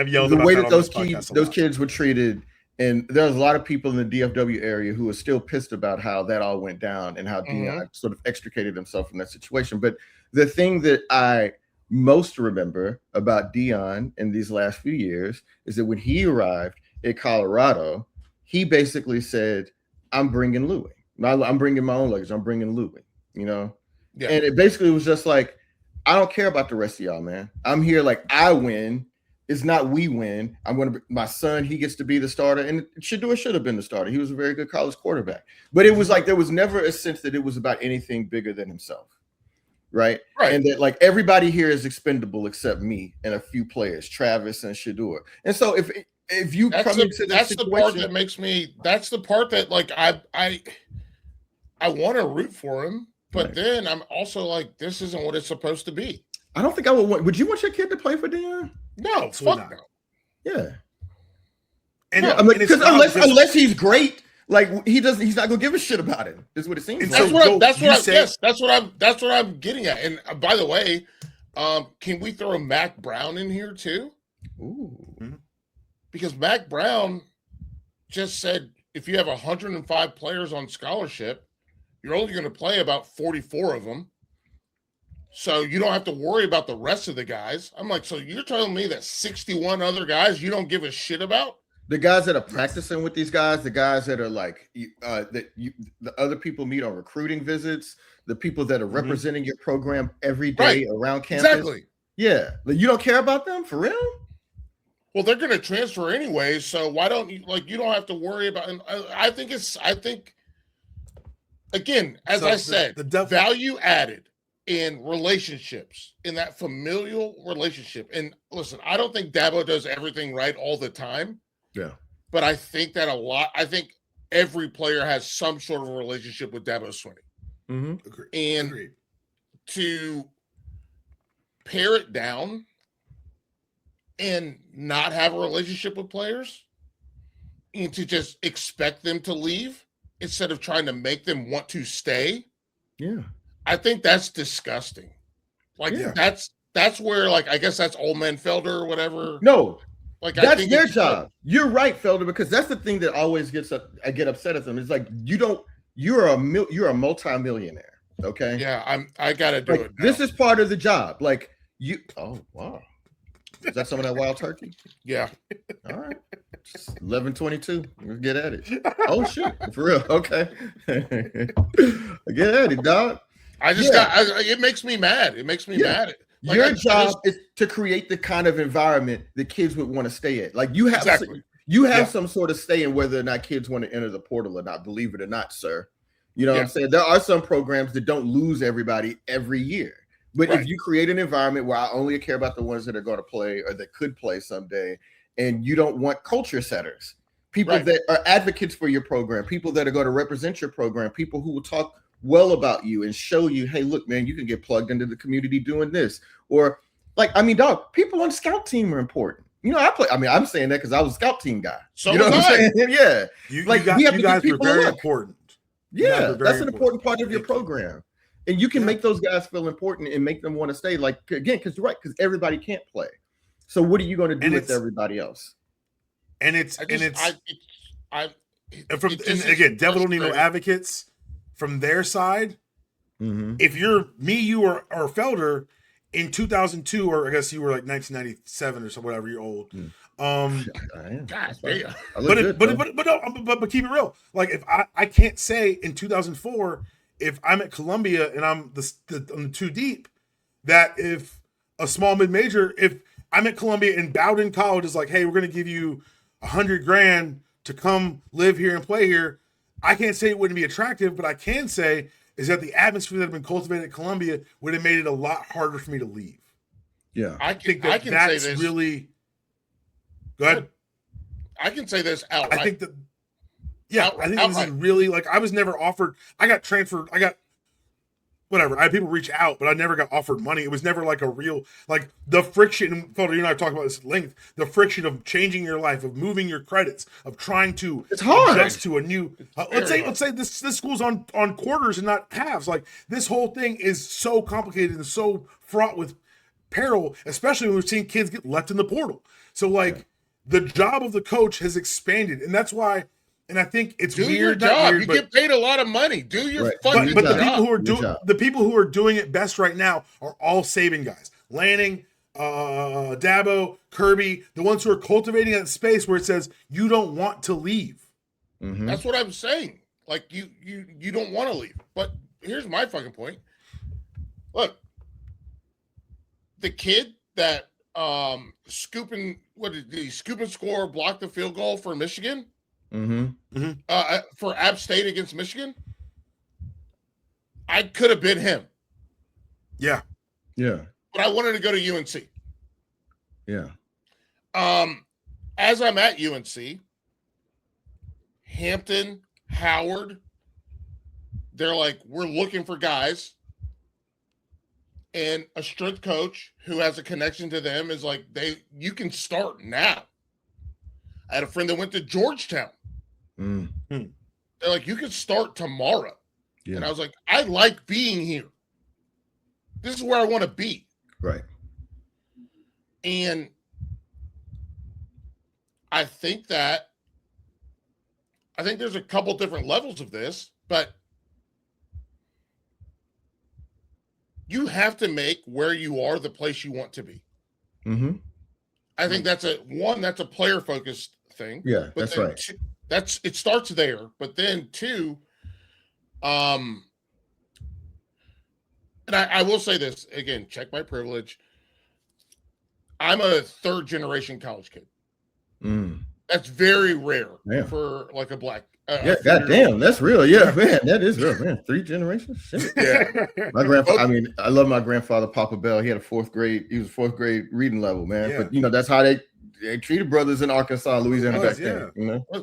S1: yelled
S2: the
S1: about
S2: way
S1: that
S2: that those kids were treated. And there's a lot of people in the DFW area who are still pissed about how that all went down and how Deion sort of extricated himself from that situation. But the thing that I most remember about Deion in these last few years is that when he arrived at Colorado, he basically said, I'm bringing Louis. I'm bringing my own luggage. I'm bringing Louis, you know? Yeah. And it basically was just like, I don't care about the rest of y'all, man. I'm here like I win. It's not we win. My son, he gets to be the starter, and Shedeur should have been the starter. He was a very good college quarterback. But it was like there was never a sense that it was about anything bigger than himself. Right. And that like everybody here is expendable except me and a few players, Travis and Shedeur. And so if you come into
S3: that's the part that makes me, that's the part that like I want to root for him, but then I'm also like, this isn't what it's supposed to be.
S2: I don't think I would you want your kid to play for Deion?
S3: No, fuck no.
S2: Yeah.
S1: And
S2: I mean, because unless he's great, like he's not gonna give a shit about it. Is what it seems like.
S3: That's what I'm getting at. And by the way, can we throw Mac Brown in here too?
S2: Ooh.
S3: Because Mac Brown just said if you have 105 players on scholarship, you're only going to play about 44 of them. So you don't have to worry about the rest of the guys. I'm like, so you're telling me that 61 other guys you don't give a shit about?
S2: The guys that are practicing with these guys, the guys that are like the other people meet on recruiting visits, the people that are representing your program every day around campus.
S3: Exactly.
S2: Yeah. Like, you don't care about them for real?
S3: Well, they're going to transfer anyways. So why don't you you don't have to worry about it. I think again, as I said, the value added in relationships, in that familial relationship. And listen, I don't think Dabo does everything right all the time.
S2: Yeah.
S3: But I think that I think every player has some sort of relationship with Dabo Swinney.
S2: Mm-hmm.
S3: And to pare it down and not have a relationship with players and to just expect them to leave instead of trying to make them want to stay.
S2: Yeah.
S3: I think that's disgusting. Like that's where I guess that's old man Felder or whatever.
S2: No.
S3: That's
S2: I think their job. You're right, Felder, because that's the thing that always I get upset at them. It's like you're a multi-millionaire. Okay.
S3: Yeah, I gotta do it now.
S2: This is part of the job. Like you oh wow. Is that some of that wild turkey?
S3: Yeah.
S2: All right. 11:22. Let's get at it. Oh shit. For real. Okay. Get at it, dog.
S3: It makes me mad. It makes me mad.
S2: Your job is to create the kind of environment the kids would want to stay at. Like you have some sort of say in whether or not kids want to enter the portal or not, believe it or not, sir. You know what I'm saying? There are some programs that don't lose everybody every year. But if you create an environment where I only care about the ones that are going to play or that could play someday, and you don't want culture setters, people that are advocates for your program, people that are going to represent your program, people who will talk well about you and show you, hey, look, man, you can get plugged into the community doing this. Or dog, people on scout team are important. You know, I'm saying that because I was a scout team guy.
S3: So
S2: you know what I'm saying? Yeah.
S1: You guys were very important.
S2: Yeah, that's an important part of your program. And you can make those guys feel important and make them want to stay. Like, again, because you're right, because everybody can't play. So what are you going to do with everybody else?
S1: And again, Devil don't need no advocates from their side.
S2: Mm-hmm.
S1: If you're me, you or Felder in 2002, or I guess you were like 1997 or so, whatever, you're old.
S3: God damn.
S1: But keep it real. Like if I can't say in 2004, if I'm at Columbia and I'm the too deep, that if a small mid-major, if I'm at Columbia and Bowdoin College is like, hey, we're going to give you $100,000 to come live here and play here, I can't say it wouldn't be attractive, but I can say is that the atmosphere that had been cultivated at Columbia would have made it a lot harder for me to leave.
S2: Yeah.
S3: I can say this.
S1: Really. Go ahead.
S3: I can say this outright.
S1: I think that. Yeah, I think this is really I was never offered. I got transferred. I got whatever. I had people reach out, but I never got offered money. It was never like a real the friction. Felder, you and I talked about this at length. The friction of changing your life, of moving your credits, of trying to adjust to a new. Let's say this school's on quarters and not halves. Like this whole thing is so complicated and so fraught with peril, especially when we're seeing kids get left in the portal. So the job of the coach has expanded, and that's why. And I think it's weird.
S3: Your job. You get paid a lot of money. Do your fucking
S1: but
S3: job.
S1: the people who are doing it best right now are all Saban guys. Lanning, Dabo, Kirby, the ones who are cultivating that space where it says you don't want to leave.
S2: Mm-hmm.
S3: That's what I'm saying. Like you don't want to leave. But here's my fucking point. Look, the kid that scoop and score, block the field goal for Michigan? For App State against Michigan? I could have been him.
S1: Yeah.
S2: Yeah.
S3: But I wanted to go to UNC.
S2: Yeah.
S3: As I'm at UNC, Hampton, Howard, they're like, we're looking for guys. And a strength coach who has a connection to them is like, you can start now. I had a friend that went to Georgetown. They're like, you can start tomorrow. Yeah. And I was like, I like being here. This is where I want to be.
S2: Right.
S3: And I think there's a couple different levels of this, but you have to make where you are the place you want to be. I think that's a player focused thing.
S2: Yeah,
S3: but
S2: that's right.
S3: It starts there, but then two, and I will say this again, check my privilege. I'm a third generation college kid. That's very rare for like a black.
S2: Goddamn, that's real. Yeah, man, that is real, man. 3 generations. Shit.
S3: Yeah,
S2: my grandfather. I mean, I love my grandfather, Papa Bell. He had a 4th grade. He was 4th grade reading level, man. Yeah. But that's how they treated brothers in Arkansas, Louisiana back then.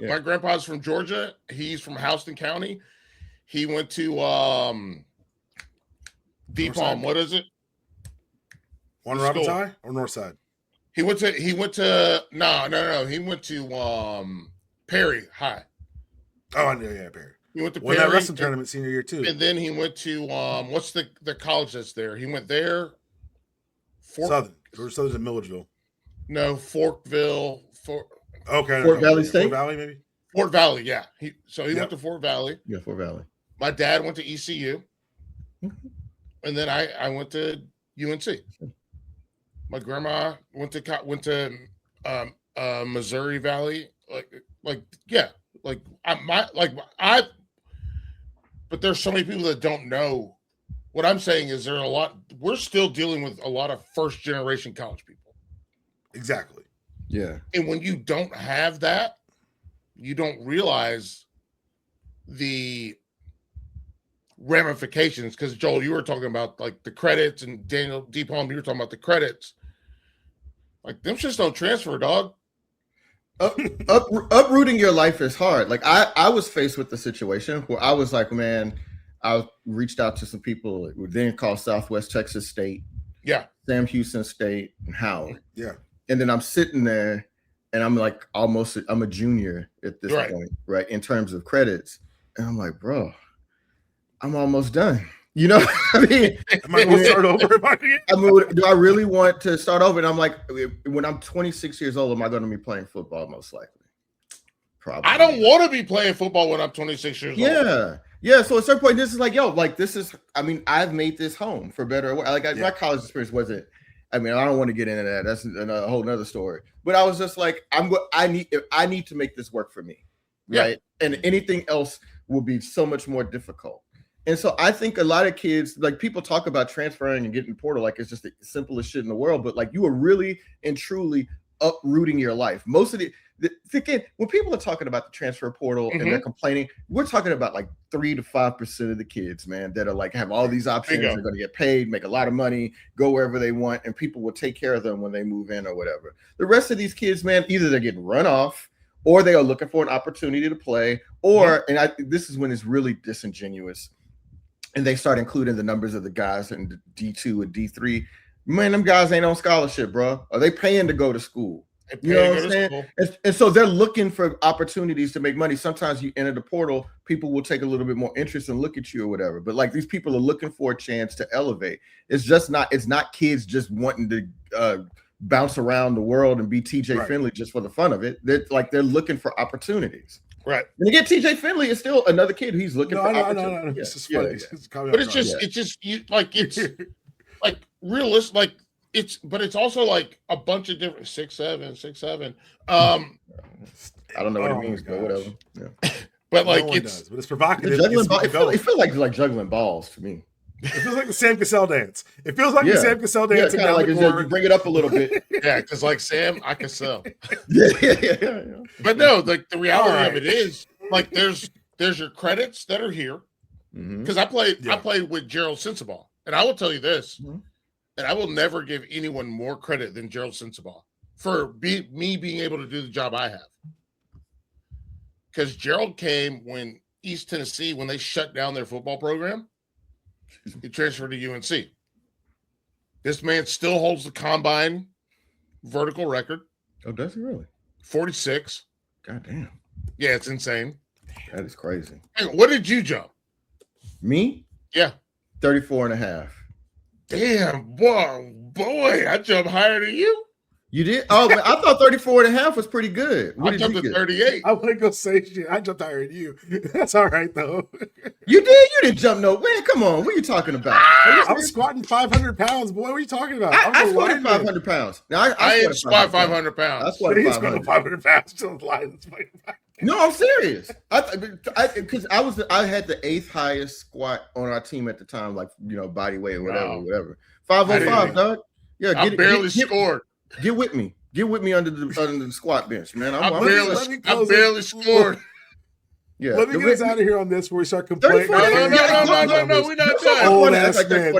S3: My grandpa's from Georgia. He's from Houston County. He went to Deep Palm. What is it?
S1: Warner Robins High or Northside?
S3: He went to no. He went to Perry High.
S1: Oh, I know, yeah, Perry.
S3: He went to
S1: Perry. Won that wrestling tournament senior year too.
S3: And then he went to what's the college that's there? He went there.
S1: Southern. Southern's in Milledgeville.
S3: No, Forkville.
S2: Fort Valley State.
S1: Fort Valley, maybe.
S3: Fort Valley, yeah. He went to Fort Valley.
S2: Yeah, Fort Valley.
S3: My dad went to ECU, and then I went to UNC. My grandma went to Missouri Valley. But there's so many people that don't know. What I'm saying is we're still dealing with a lot of first generation college people.
S1: Exactly.
S2: Yeah.
S3: And when you don't have that, you don't realize the ramifications. Because Joel, you were talking about like the credits, and Daniel Deep Palm, you were talking about the credits. Like them shits don't transfer, dog.
S2: Uprooting your life is hard. Like I was faced with the situation where I was like, man, I reached out to some people who then called Southwest Texas State, Sam Houston State, and Howard.
S1: Yeah.
S2: And then I'm sitting there and I'm like I'm a junior at this point, right? In terms of credits. And I'm like, bro, I'm almost done. I mean,
S1: am I going to start over?
S2: Do I really want to start over? And I'm like, when I'm 26 years old, am I going to be playing football? Most likely. Probably.
S3: I don't want to be playing football when I'm 26 years old.
S2: Yeah. So at a certain point, this is like, I've made this home for better or worse. Like my college experience wasn't, I don't want to get into that. That's a whole nother story. But I was just like, I need to make this work for me. Right. And anything else will be so much more difficult. And so I think a lot of kids, like people talk about transferring and getting portal like it's just the simplest shit in the world, but like you are really and truly uprooting your life. Most of when people are talking about the transfer portal and they're complaining, we're talking about like 3 to 5% of the kids, man, that are like have all these options. They're going to get paid, make a lot of money, go wherever they want, and people will take care of them when they move in or whatever. The rest of these kids, man, either they're getting run off or they are looking for an opportunity to play, or this is when it's really disingenuous. And they start including the numbers of the guys in D2 and D3. Man, them guys ain't on scholarship, bro. Are they paying to go to school? You know what I'm saying? And so they're looking for opportunities to make money. Sometimes you enter the portal, people will take a little bit more interest and look at you or whatever. But like these people are looking for a chance to elevate. It's not kids just wanting to bounce around the world and be TJ Finley just for the fun of it. They're looking for opportialistic.
S3: Right.
S2: And again, TJ Finley is still another kid who's looking for opportunity.
S1: No. It's just funny.
S3: But it's like realistic, like but it's also like a bunch of different 6'7".
S2: I don't know what it means, but whatever. Yeah.
S3: But like
S1: but it's provocative.
S2: It feels like juggling balls to me.
S1: It feels like the Sam Cassell dance. It feels like the Sam Cassell dance.
S2: Yeah, kind of like you bring it up a little bit.
S3: Yeah, because like Sam, I can sell.
S2: Yeah.
S3: But no, like the reality of it is, like there's your credits that are here. Because I played with Gerald Sensabaugh, and I will tell you this, and I will never give anyone more credit than Gerald Sensabaugh for me being able to do the job I have. Because Gerald came when East Tennessee, when they shut down their football program, he transferred to UNC. This man still holds the combine vertical record.
S2: Oh, does he really?
S3: 46.
S2: God damn.
S3: Yeah, it's insane.
S2: That is crazy.
S3: Hey, what did you jump?
S2: Me?
S3: Yeah.
S2: 34 and a half.
S3: Damn, boy, I jumped higher than you.
S2: You did? Oh, man, I thought 34 and a half was pretty good.
S3: I jumped to 38.
S1: I want to go say shit. I jumped higher than you. That's all right, though.
S2: You did? You didn't jump no way. Come on. What are you talking about?
S1: I was squatting 500 pounds, boy. What are you talking about?
S2: I squatted 500 pounds. Now,
S3: I ain't squat 500 pounds.
S2: I squatted
S1: 500 pounds.
S2: No, I'm serious. Because I had the 8th highest squat on our team at the time, like, body weight or whatever. 505, dog. Yeah,
S3: I barely scored.
S2: Get with me. Get with me under the squat bench, man. I
S3: barely scored.
S1: Yeah. Let me get us out of here on this before we start complaining.
S3: No, we're not done.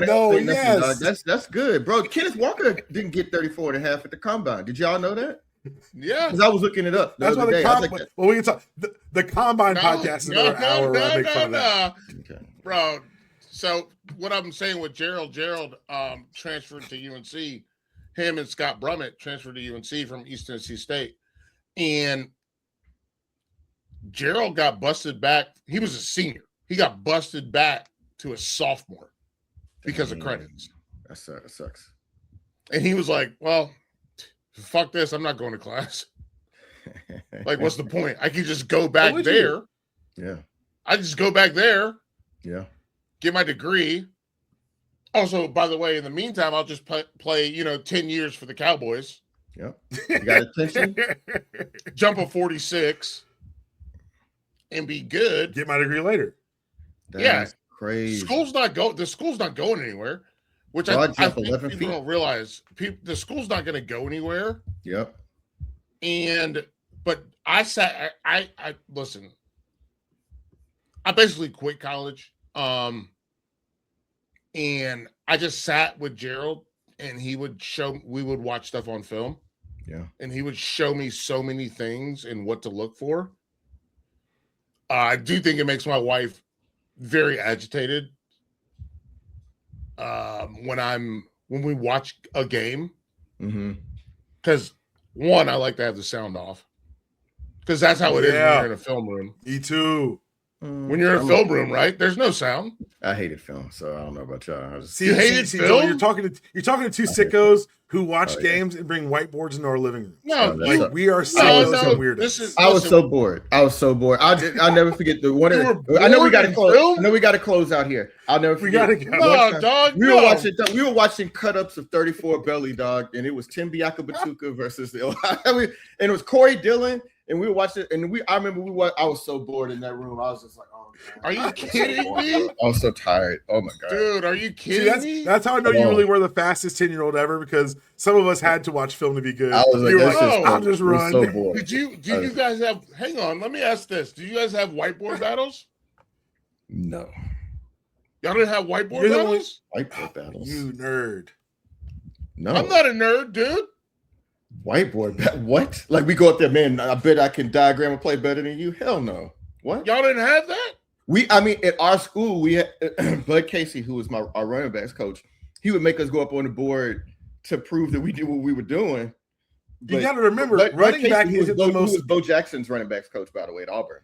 S1: Oh, yes.
S2: That's good, bro. Kenneth Walker didn't get 34 and a half at the combine. Did y'all know that?
S3: Yeah.
S2: Because I was looking it up.
S1: That's why we can talk. The combine podcast is another hour where I make fun of that.
S2: Okay.
S3: Bro, so what I'm saying with Gerald transferred to UNC. Him and Scott Brummett transferred to UNC from East Tennessee State. And Gerald got busted back. He was a senior. He got busted back to a sophomore because of credits.
S2: That sucks.
S3: And he was like, well, fuck this. I'm not going to class. Like, what's the point? I can just go back there.
S2: Yeah.
S3: I just go back there.
S2: Yeah.
S3: Get my degree. Also, by the way, in the meantime, I'll just play 10 years for the Cowboys.
S2: Yep. You got attention?
S3: Jump a 46 and be good.
S1: Get my degree later.
S2: That's crazy.
S3: The school's not going anywhere, which I think people don't realize. The school's not going to go anywhere.
S2: Yep.
S3: But I listen. I basically quit college. And I just sat with Gerald, and we would watch stuff on film.
S2: Yeah. And
S3: he would show me so many things and what to look for. I do think it makes my wife very agitated when we watch a game. Because one, I like to have the sound off. Because that's how it is when you're in a film room.
S1: Me too.
S3: When you're in a film room, right? There's no sound.
S2: I hated film, so I don't know about y'all.
S3: You hated film?
S1: You're talking to two sickos who watch games and bring whiteboards into our living room.
S3: No,
S1: we are sickos and weirdos.
S2: I was so bored. I'll never forget the one. I know we got to close. I know we got to close out here. I'll never forget.
S1: We gotta go.
S2: We were watching cut-ups of 34 Belly, dog, and it was Tim Biakabatuka versus the Ohio. And it was Corey Dillon. And we were watching, and I remember I was so bored in that room. I was just like, oh, God.
S3: Are you kidding me?
S2: I was so tired. Oh, my God.
S3: Dude, are you kidding me?
S1: That's how I know you really were the fastest 10-year-old ever, because some of us had to watch film to be good.
S2: I was like,
S1: I'll just run.
S2: So bored.
S3: Did you guys have, hang on, let me ask this. Do you guys have whiteboard battles?
S2: No.
S3: Y'all didn't have whiteboard battles?
S2: Whiteboard battles.
S1: You nerd.
S2: No.
S3: I'm not a nerd, dude.
S2: Whiteboard, what? Like we go up there, man. I bet I can diagram and play better than you. Hell no. What?
S3: Y'all didn't have that?
S2: At our school, we had Bud Casey, who was our running backs coach. He would make us go up on the board to prove that we did what we were doing.
S1: You got to remember, running back
S2: was Bo Jackson's running backs coach, by the way, at Auburn.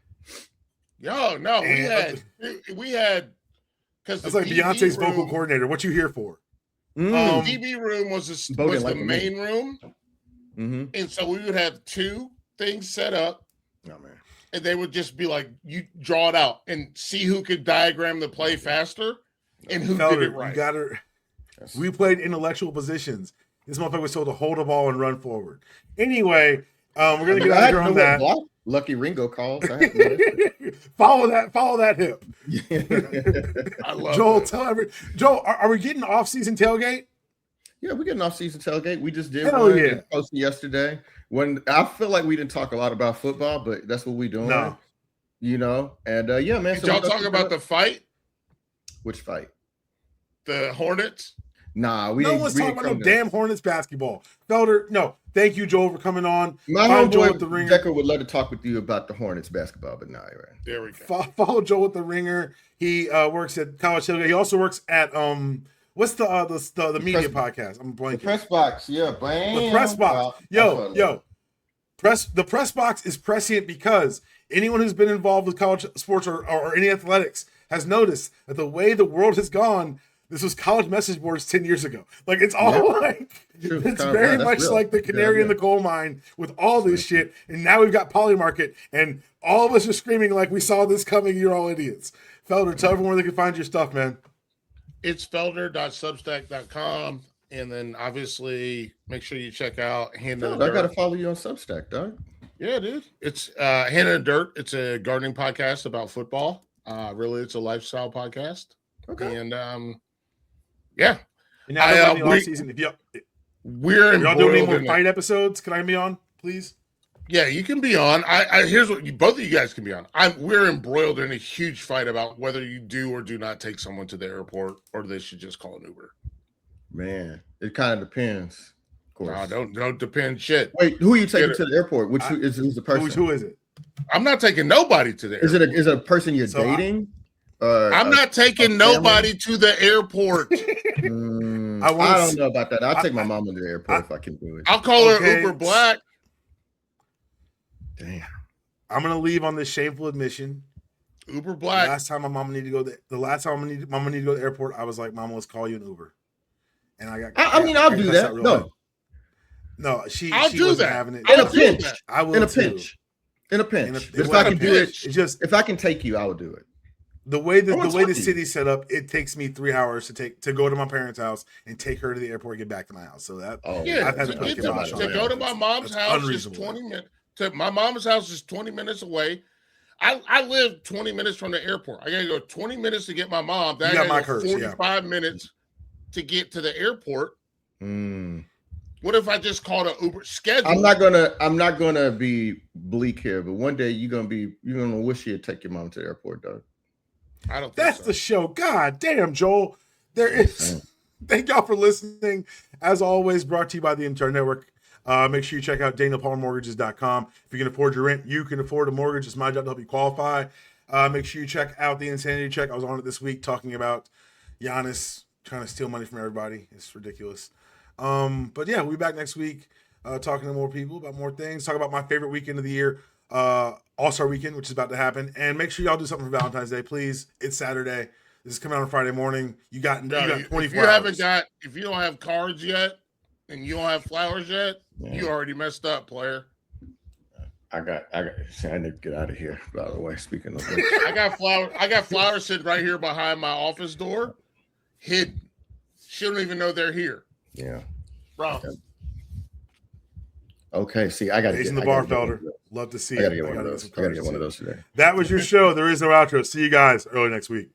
S3: Yo, no, we had because
S1: that's like Beyonce's vocal coordinator. What you here for?
S3: The DB room was the main room.
S2: Mm-hmm.
S3: And so we would have two things set up.
S2: Oh, man.
S3: And they would just be like, you draw it out and see who could diagram the play faster and who did it right.
S1: We played intellectual positions. This motherfucker was told to hold the ball and run forward. Anyway, we're going to get out of here on that.
S2: Lucky Ringo calls.
S1: Follow that hip.
S3: I love
S1: Joel.
S3: that.
S1: Joel, are we getting off-season tailgate?
S2: Yeah, we're getting off-season tailgate. We just did
S1: Hell
S2: one.
S1: Yeah.
S2: Posted yesterday. When I feel like we didn't talk a lot about football, but that's what we're doing.
S1: No.
S2: You know, and yeah, man.
S3: Did y'all talk about the fight?
S2: Which fight?
S3: The Hornets?
S2: Nah,
S1: no one's talking about no damn Hornets basketball. Felder, no. Thank you, Joel, for coming on.
S2: My homeboy Decker would love to talk with you about the Hornets basketball, but nah, right.
S3: There we go.
S1: Follow Joel with the Ringer. He works at College Tailgate. He also works at what's the media podcast? I'm blanking.
S2: The Press Box, yeah, bam.
S1: The Press Box. Yo. The Press Box is prescient because anyone who's been involved with college sports or any athletics has noticed that the way the world has gone, this was college message boards 10 years ago. Like, it's all it's very much real. Like the canary in the coal mine with all this shit. And now we've got Polymarket, and all of us are screaming like we saw this coming. You're all idiots. Felder, tell everyone where they can find your stuff, man.
S3: It's felder.substack.com. And then obviously make sure you check out Hand in the Dirt.
S2: I got to follow you on Substack, dog.
S3: Yeah, dude. It's Hand in the Dirt. It's a gardening podcast about football. Really, it's a lifestyle podcast.
S2: Okay.
S3: And yeah.
S1: And now season. If y'all doing any more fight episodes, can I be on, please?
S3: Yeah, you can be on. Here's what both of you guys can be on. We're embroiled in a huge fight about whether you do or do not take someone to the airport, or they should just call an Uber.
S2: Man, it kind of depends. Of course.
S3: No, don't depend shit.
S2: Wait, who are you taking to the airport? Who's the person?
S1: Who is it?
S3: I'm not taking nobody to the airport.
S2: Is it a person you're dating?
S3: I'm not taking nobody to the airport.
S2: I don't know about that. I'll take my mom to the airport if I can do it.
S3: I'll call her Uber Black.
S2: Damn.
S1: I'm gonna leave on this shameful admission.
S3: Uber Black.
S1: The last time my mama needed to go to the airport, I was like, "Mama, let's call you an Uber." And
S2: I'll do that.
S1: No, she
S3: wasn't
S1: having it.
S2: In a pinch.
S1: I will
S2: in a pinch. If I can do it, if I can take you, I will do it.
S1: The way the city's set up, it takes me 3 hours to go to my parents' house and take her to the airport and get back to my house. So that
S3: I've had to go to my mom's house is 20 minutes. My mom's house is 20 minutes away. I live 20 minutes from the airport. I gotta go 20 minutes to get my mom. That got my curse, 45 minutes to get to the airport. What if I just called an Uber schedule?
S2: I'm not gonna be bleak here, but one day you're gonna wish you'd take your mom to the airport, Doug.
S3: I don't think
S1: That's
S3: so.
S1: The show. God damn, Joel. There is. Thank y'all for listening. As always, brought to you by the MTR Network. Make sure you check out DanielPalmerMortgages.com. If you can afford your rent, you can afford a mortgage. It's my job to help you qualify. Make sure you check out the Insanity Check. I was on it this week talking about Giannis trying to steal money from everybody. It's ridiculous. But yeah, we'll be back next week talking to more people about more things. Talk about my favorite weekend of the year, All-Star Weekend, which is about to happen. And make sure y'all do something for Valentine's Day, please. It's Saturday. This is coming out on Friday morning. You got 24 hours.
S3: If you don't have cards yet and you don't have flowers yet, you already messed up, player.
S2: I need to get out of here, by the way. Speaking of which.
S3: I got flowers sitting right here behind my office door, hidden. She don't even know they're here.
S2: Yeah.
S3: Bro.
S2: Okay, see, I got to get
S1: in the bar, Felder. Love to see it.
S2: I got to get one of those today.
S1: That was your show. There is no outro. See you guys early next week.